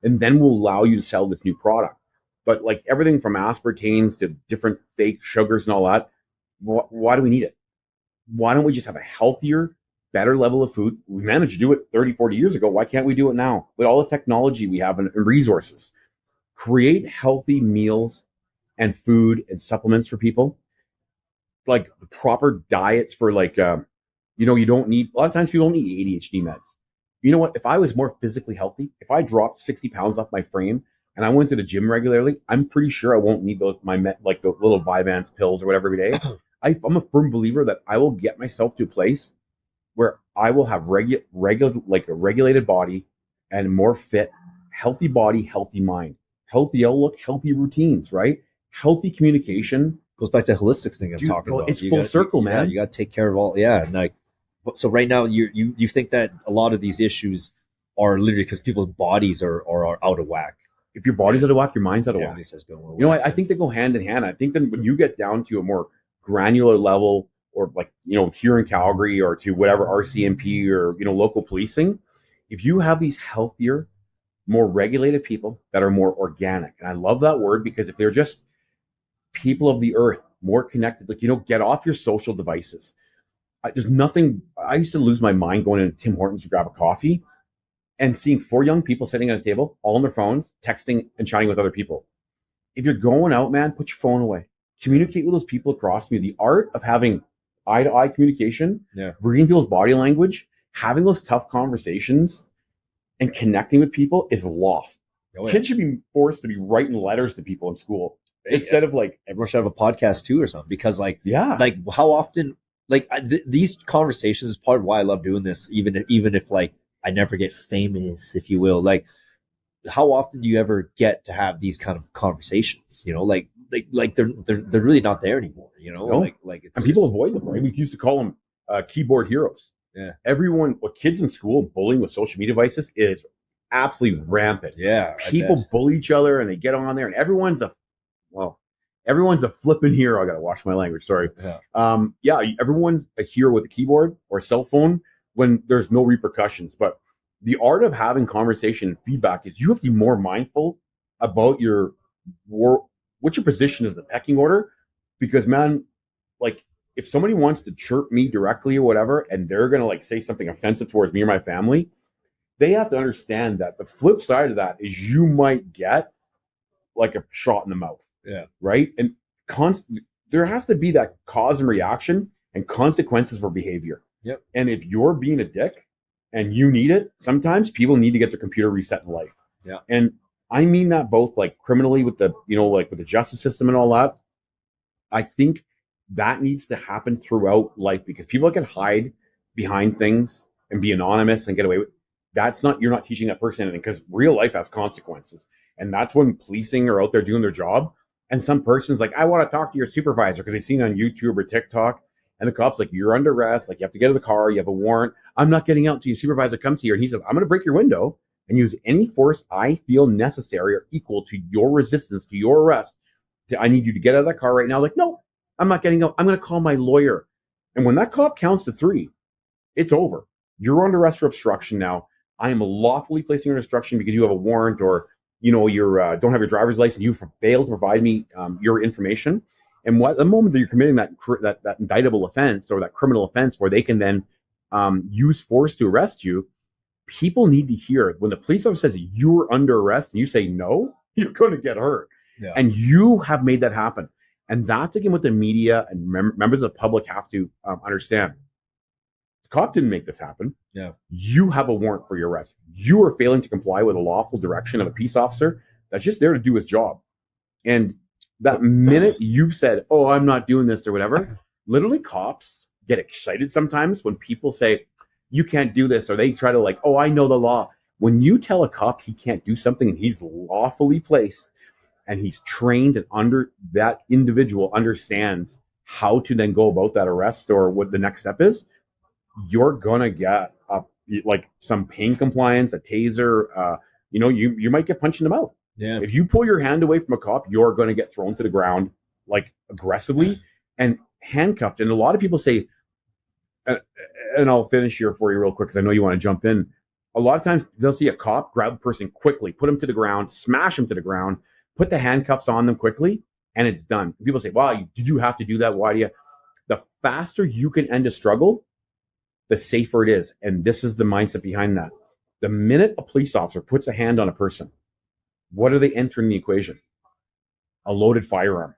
and then we'll allow you to sell this new product. But like everything from aspartames to different fake sugars and all that, why do we need it? Why don't we just have a healthier, better level of food? We managed to do it 30, 40 years ago. Why can't we do it now? With all the technology we have and resources. Create healthy meals and food and supplements for people. Like the proper diets for, like, you don't need, a lot of times people don't need ADHD meds. You know what? If I was more physically healthy, if I dropped 60 pounds off my frame and I went to the gym regularly, I'm pretty sure I won't need the little Vyvanse pills or whatever every day. I'm a firm believer that I will get myself to a place where I will have a regulated body and more fit, healthy body, healthy mind, healthy outlook, healthy routines, right? Healthy communication. Goes back to the holistics thing I'm talking about. It's full circle, man. You got to take care of all. Yeah, and like, so right now you think that a lot of these issues are literally because people's bodies are out of whack. If your body's out of whack, your mind's out of whack. I think they go hand in hand. I think that when you get down to a more granular level, or like, here in Calgary, or to whatever RCMP or, local policing, if you have these healthier, more regulated people that are more organic, and I love that word, because if they're just people of the earth, more connected, like, get off your social devices. There's nothing, I used to lose my mind going into Tim Hortons to grab a coffee and seeing 4 young people sitting at a table, all on their phones, texting and chatting with other people. If you're going out, man, put your phone away. Communicate with those people across from you. The art of having eye-to-eye communication, reading people's body language, having those tough conversations and connecting with people is lost. Oh, yeah. Kids should be forced to be writing letters to people in school instead of like, everyone should have a podcast too or something, because like how often, like these conversations is part of why I love doing this, even if like I never get famous, if you will. Like, how often do you ever get to have these kind of conversations? You know, like they're really not there anymore. You know, no. like it's and people avoid them, right? We used to call them keyboard heroes. Yeah, everyone, with kids in school, bullying with social media devices is absolutely rampant. Yeah, people bully each other and they get on there, and everyone's a flipping hero. I gotta watch my language. Sorry. Yeah. Everyone's a hero with a keyboard or a cell phone when there's no repercussions. But the art of having conversation and feedback is you have to be more mindful about what your position is in the pecking order. Because, man, like, if somebody wants to chirp me directly or whatever, and they're gonna like say something offensive towards me or my family, they have to understand that the flip side of that is you might get like a shot in the mouth. Yeah. Right. And there has to be that cause and reaction and consequences for behavior. Yep. And if you're being a dick and you need it, sometimes people need to get their computer reset in life. Yeah. And I mean that both like criminally with the, like with the justice system and all that. I think that needs to happen throughout life, because people can hide behind things and be anonymous and get away with. You're not teaching that person anything, because real life has consequences. And that's when policing are out there doing their job. And some person's like, I want to talk to your supervisor because they've seen it on YouTube or TikTok. And the cop's like, you're under arrest. Like, you have to get to the car. You have a warrant. I'm not getting out until your supervisor comes here. And he says, I'm going to break your window and use any force I feel necessary or equal to your resistance, to your arrest. I need you to get out of that car right now. Like, no, I'm not getting out. I'm going to call my lawyer. And when that cop counts to 3, it's over. You're under arrest for obstruction now. I am lawfully placing you under obstruction because you have a warrant, or you don't have your driver's license. You failed to provide me your information. And the moment that you're committing that indictable offense or that criminal offense, where they can then use force to arrest you, people need to hear it. When the police officer says you're under arrest and you say no, you're going to get hurt. Yeah. And you have made that happen. And that's again what the media and members of the public have to understand. The cop didn't make this happen. Yeah. You have a warrant for your arrest. You are failing to comply with a lawful direction of a peace officer that's just there to do his job. And that minute you've said, oh, I'm not doing this or whatever, literally cops get excited sometimes when people say, you can't do this, or they try to like, oh, I know the law. When you tell a cop he can't do something and he's lawfully placed and he's trained, and under that individual understands how to then go about that arrest or what the next step is, you're gonna get like some pain compliance, a taser. You might get punched in the mouth. Yeah. If you pull your hand away from a cop, you're gonna get thrown to the ground like aggressively and handcuffed. And a lot of people say, and I'll finish here for you real quick because I know you want to jump in. A lot of times they'll see a cop, grab a person quickly, put him to the ground, smash him to the ground, put the handcuffs on them quickly, and it's done. People say, wow, did you have to do that? Why do you? The faster you can end a struggle, the safer it is. And this is the mindset behind that. The minute a police officer puts a hand on a person, what are they entering the equation? A loaded firearm.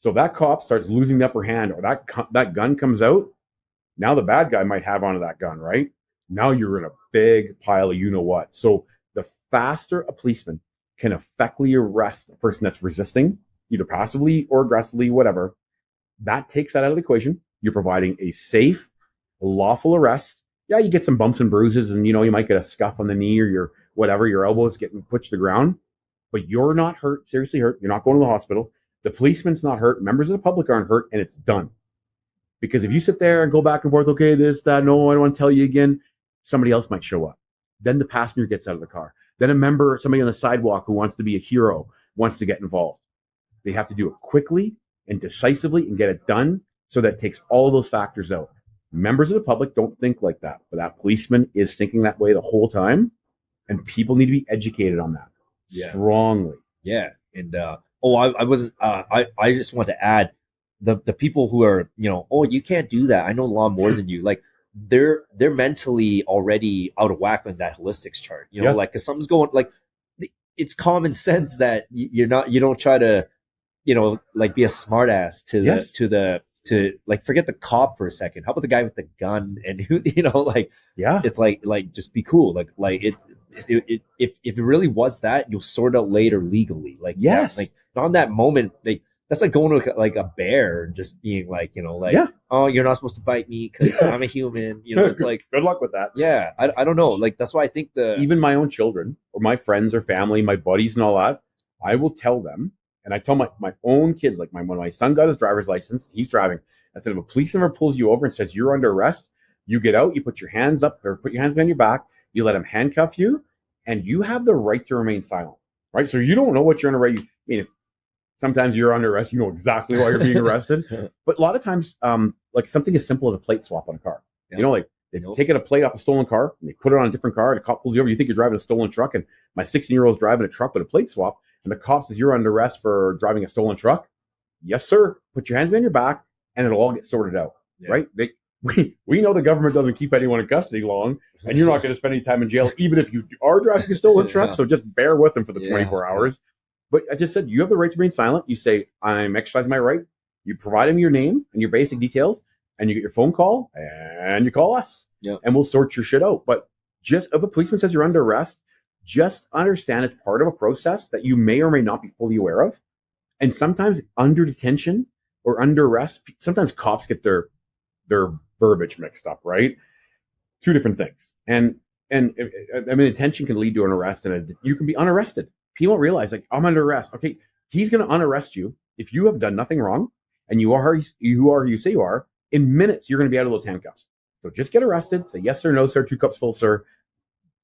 So if that cop starts losing the upper hand, or that gun comes out, now the bad guy might have onto that gun, right? Now you're in a big pile of you-know-what. So the faster a policeman can effectively arrest a person that's resisting, either passively or aggressively, whatever, that takes that out of the equation. You're providing a safe, lawful arrest. Yeah, you get some bumps and bruises, and you might get a scuff on the knee, or your elbows getting pushed to the ground, but you're not hurt, seriously hurt. You're not going to the hospital. The policeman's not hurt. Members of the public aren't hurt, and it's done. Because if you sit there and go back and forth, okay, this, that, no, I don't want to tell you again, somebody else might show up. Then the passenger gets out of the car. Then somebody on the sidewalk who wants to be a hero wants to get involved. They have to do it quickly and decisively and get it done, so that takes all of those factors out. Members of the public don't think like that, but that policeman is thinking that way the whole time, and people need to be educated on that strongly. Yeah. And I wasn't. I just want to add, the people who are, oh, you can't do that, I know the law more than you, like they're mentally already out of whack with that holistics chart, like, because something's going, like, it's common sense that you don't try to like be a smart ass to to like forget the cop for a second. How about the guy with the gun and who, you know, like Yeah. it's like just be cool. Like if it really was that, you'll sort out later legally. Like Yes. like on that moment, like that's like going to like a bear and just being like, you know, like, Yeah. oh, you're not supposed to bite me because I'm a human. You know, it's like, good luck with that. yeah, I don't know. Like that's why I think Even my own children or my friends or family, my buddies and all that, I will tell them, and I tell my own kids, like when my son got his driver's license, he's driving. I said, if a police member pulls you over and says you're under arrest, you get out, you put your hands up or put your hands behind your back, you let him handcuff you, and you have the right to remain silent, right? So you don't know what you're under arrest. I mean, if sometimes you're under arrest, you know exactly why you're being arrested. But a lot of times, like something as simple as a plate swap on a car. Yeah. You know, like they've taken a plate off a stolen car and they put it on a different car and the cop pulls you over. You think you're driving a stolen truck, and my 16-year-old's driving a truck with a plate swap, and the cop says you're under arrest for driving a stolen truck. Yes, sir. Put your hands behind your back, and it'll all get sorted out, right? We know the government doesn't keep anyone in custody long, and you're not going to spend any time in jail, even if you are driving a stolen truck. So just bear with them for the 24 hours. But I just said, you have the right to remain silent. You say, I'm exercising my right. You provide them your name and your basic details, and you get your phone call, and you call us, and we'll sort your shit out. But just if a policeman says you're under arrest, just understand it's part of a process that you may or may not be fully aware of. And sometimes under detention or under arrest, sometimes cops get their verbiage mixed up, right? Two different things. And I mean, detention can lead to an arrest, and you can be unarrested. People don't realize, like, I'm under arrest. Okay, he's going to unarrest you if you have done nothing wrong, and you are who you say you are. In minutes, you're going to be out of those handcuffs. So just get arrested. Say yes sir, no sir, 2 cups full, sir.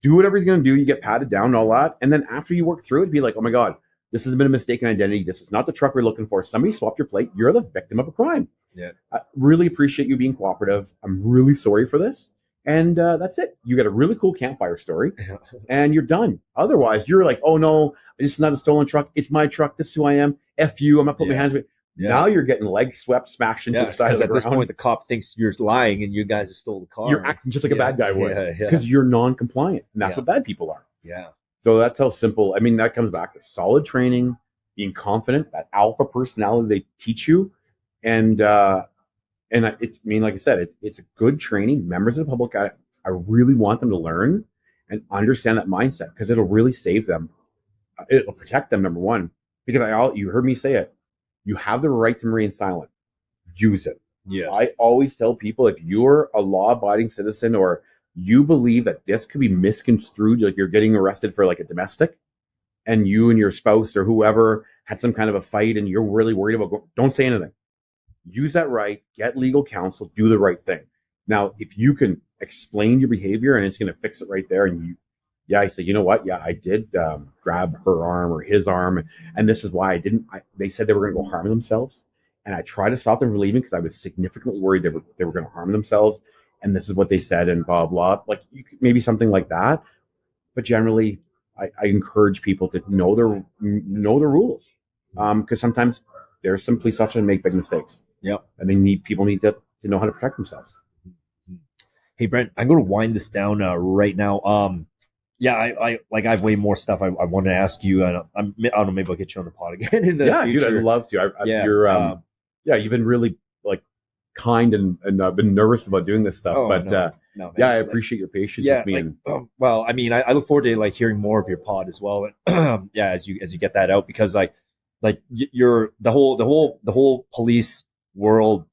Do whatever he's going to do. You get patted down and all that, and then after you work through it, be like, oh my god, this has been a mistaken identity. This is not the truck we're looking for. Somebody swapped your plate. You're the victim of a crime. Yeah. I really appreciate you being cooperative. I'm really sorry for this. And that's it. You get a really cool campfire story, and you're done. Otherwise, you're like, oh no, this is not a stolen truck. It's my truck. This is who I am. F you. I'm not putting my hands with. Yeah. Now you're getting legs swept, smashed into the side of the ground. At this point, the cop thinks you're lying and you guys have stole the car. You're acting just like a bad guy would, because you're non-compliant, and that's what bad people are. Yeah. So that's how simple. I mean, that comes back to solid training, being confident, that alpha personality they teach you, and it's, I mean, like I said, it's a good training. Members of the public, I really want them to learn and understand that mindset, because it'll really save them. It'll protect them, number one, because you heard me say it. You have the right to remain silent. Use it. Yes. I always tell people, if you're a law-abiding citizen or you believe that this could be misconstrued, like you're getting arrested for like a domestic, and you and your spouse or whoever had some kind of a fight and you're really worried about, don't say anything. Use that right, get legal counsel, do the right thing. Now, if you can explain your behavior and it's going to fix it right there, and I say, you know what? Yeah, I did grab her arm or his arm, and this is why I didn't. They said they were going to go harm themselves, and I tried to stop them from leaving because I was significantly worried they were going to harm themselves, and this is what they said, and blah blah. Like maybe something like that, but generally, I encourage people to know the rules, because sometimes there's some police officers that make big mistakes. Yep, and people need to know how to protect themselves. Hey Brent, I'm going to wind this down right now. Yeah, I have way more stuff I want to ask you. I don't know, maybe I'll get you on the pod again in the future. Dude, I'd love to. You've been really like kind, and I've been nervous about doing this stuff, I appreciate your patience with me. Well, I mean, I look forward to like hearing more of your pod as well. And as you get that out, because like you're the whole police world.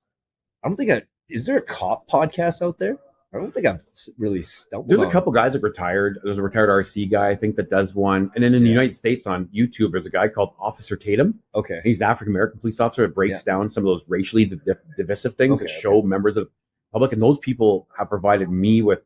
I don't think is there a cop podcast out there? I don't think I've really stumbled. There's a couple guys that retired. There's a retired RC guy, I think, that does one. And then in the United States on YouTube, there's a guy called Officer Tatum. Okay. He's an African-American police officer that breaks down some of those racially divisive things that show members of the public. And those people have provided me with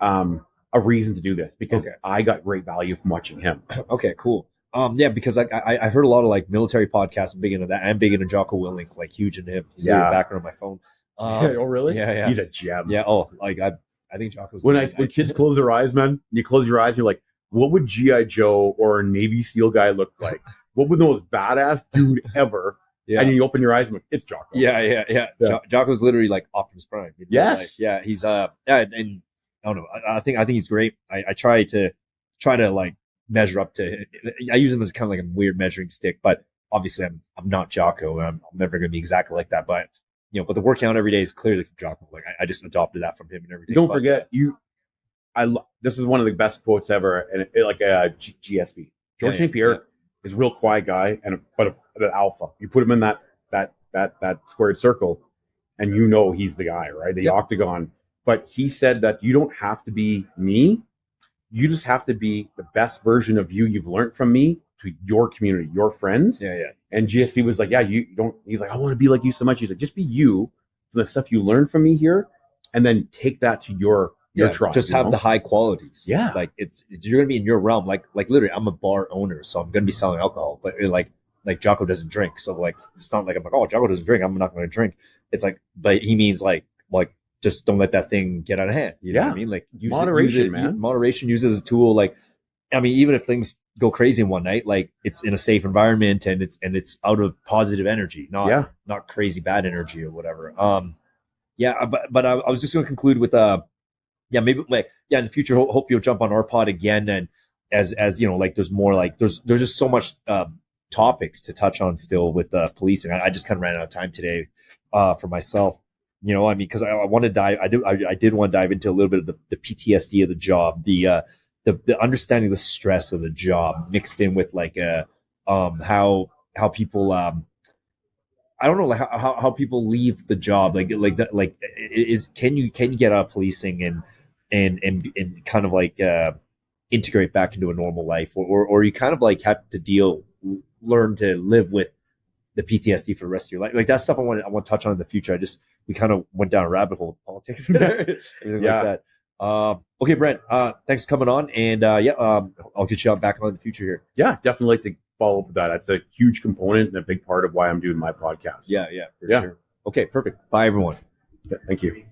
a reason to do this, because I got great value from watching him. Okay, cool. Because I heard a lot of like military podcasts. I'm big into that. I'm big into Jocko Willink, like huge into him. He's in the background of my phone. Oh really? Yeah. He's a gem. Yeah. Oh, like I think Jocko's. When kids close their eyes, man, and you close your eyes, you're like, what would G.I. Joe or a Navy SEAL guy look like? What would the most badass dude ever? Yeah. And you open your eyes and like, it's Jocko. Yeah. Jocko's literally like Optimus Prime. Yes. Like, yeah. He's and I don't know. I think he's great. I try to like measure up to. I use him as kind of like a weird measuring stick, but obviously I'm not Jocko. I'm never going to be exactly like that, but but the working out every day is clearly from Jocko. Like I just adopted that from him and everything. Don't forget this is one of the best quotes ever, and GSP. George St. Pierre is a real quiet guy, but an alpha. You put him in that squared circle, and he's the guy, right? The octagon. But he said that you don't have to be me. You just have to be the best version of you've learned from me to your community, your friends. Yeah. And GSP was like, you don't. He's like, I want to be like you so much. He's like, just be you, the stuff you learned from me here, and then take that to your tribe. Just have the high qualities. Yeah, like you're gonna be in your realm. Like literally, I'm a bar owner, so I'm gonna be selling alcohol. But like Jocko doesn't drink, so like it's not like I'm like, oh, Jocko doesn't drink, I'm not gonna drink. It's like, but he means like just don't let that thing get out of hand. You know what I mean? Like moderation, man. Moderation, use it as a tool. Like, I mean, even if things go crazy in one night, like it's in a safe environment and it's out of positive energy, not crazy bad energy or whatever. But I was just going to conclude with maybe in the future, hope you'll jump on our pod again. And as like there's more, like there's just so much topics to touch on still with policing. I just kind of ran out of time today for myself. I mean, because I want to dive. I did want to dive into a little bit of the PTSD of the job, the understanding the stress of the job mixed in with like how people I don't know, like how people leave the job, like that, like can you get out of policing and kind of like integrate back into a normal life, or you kind of like have to learn to live with the PTSD for the rest of your life. Like that stuff I want to touch on in the future. We kind of went down a rabbit hole of politics, everything like that. Okay, Brent, thanks for coming on, and I'll get you back on in the future here. Yeah, definitely like to follow up with that. That's a huge component and a big part of why I'm doing my podcast. Yeah, for sure. Okay, perfect. Bye, everyone. Yeah, thank you.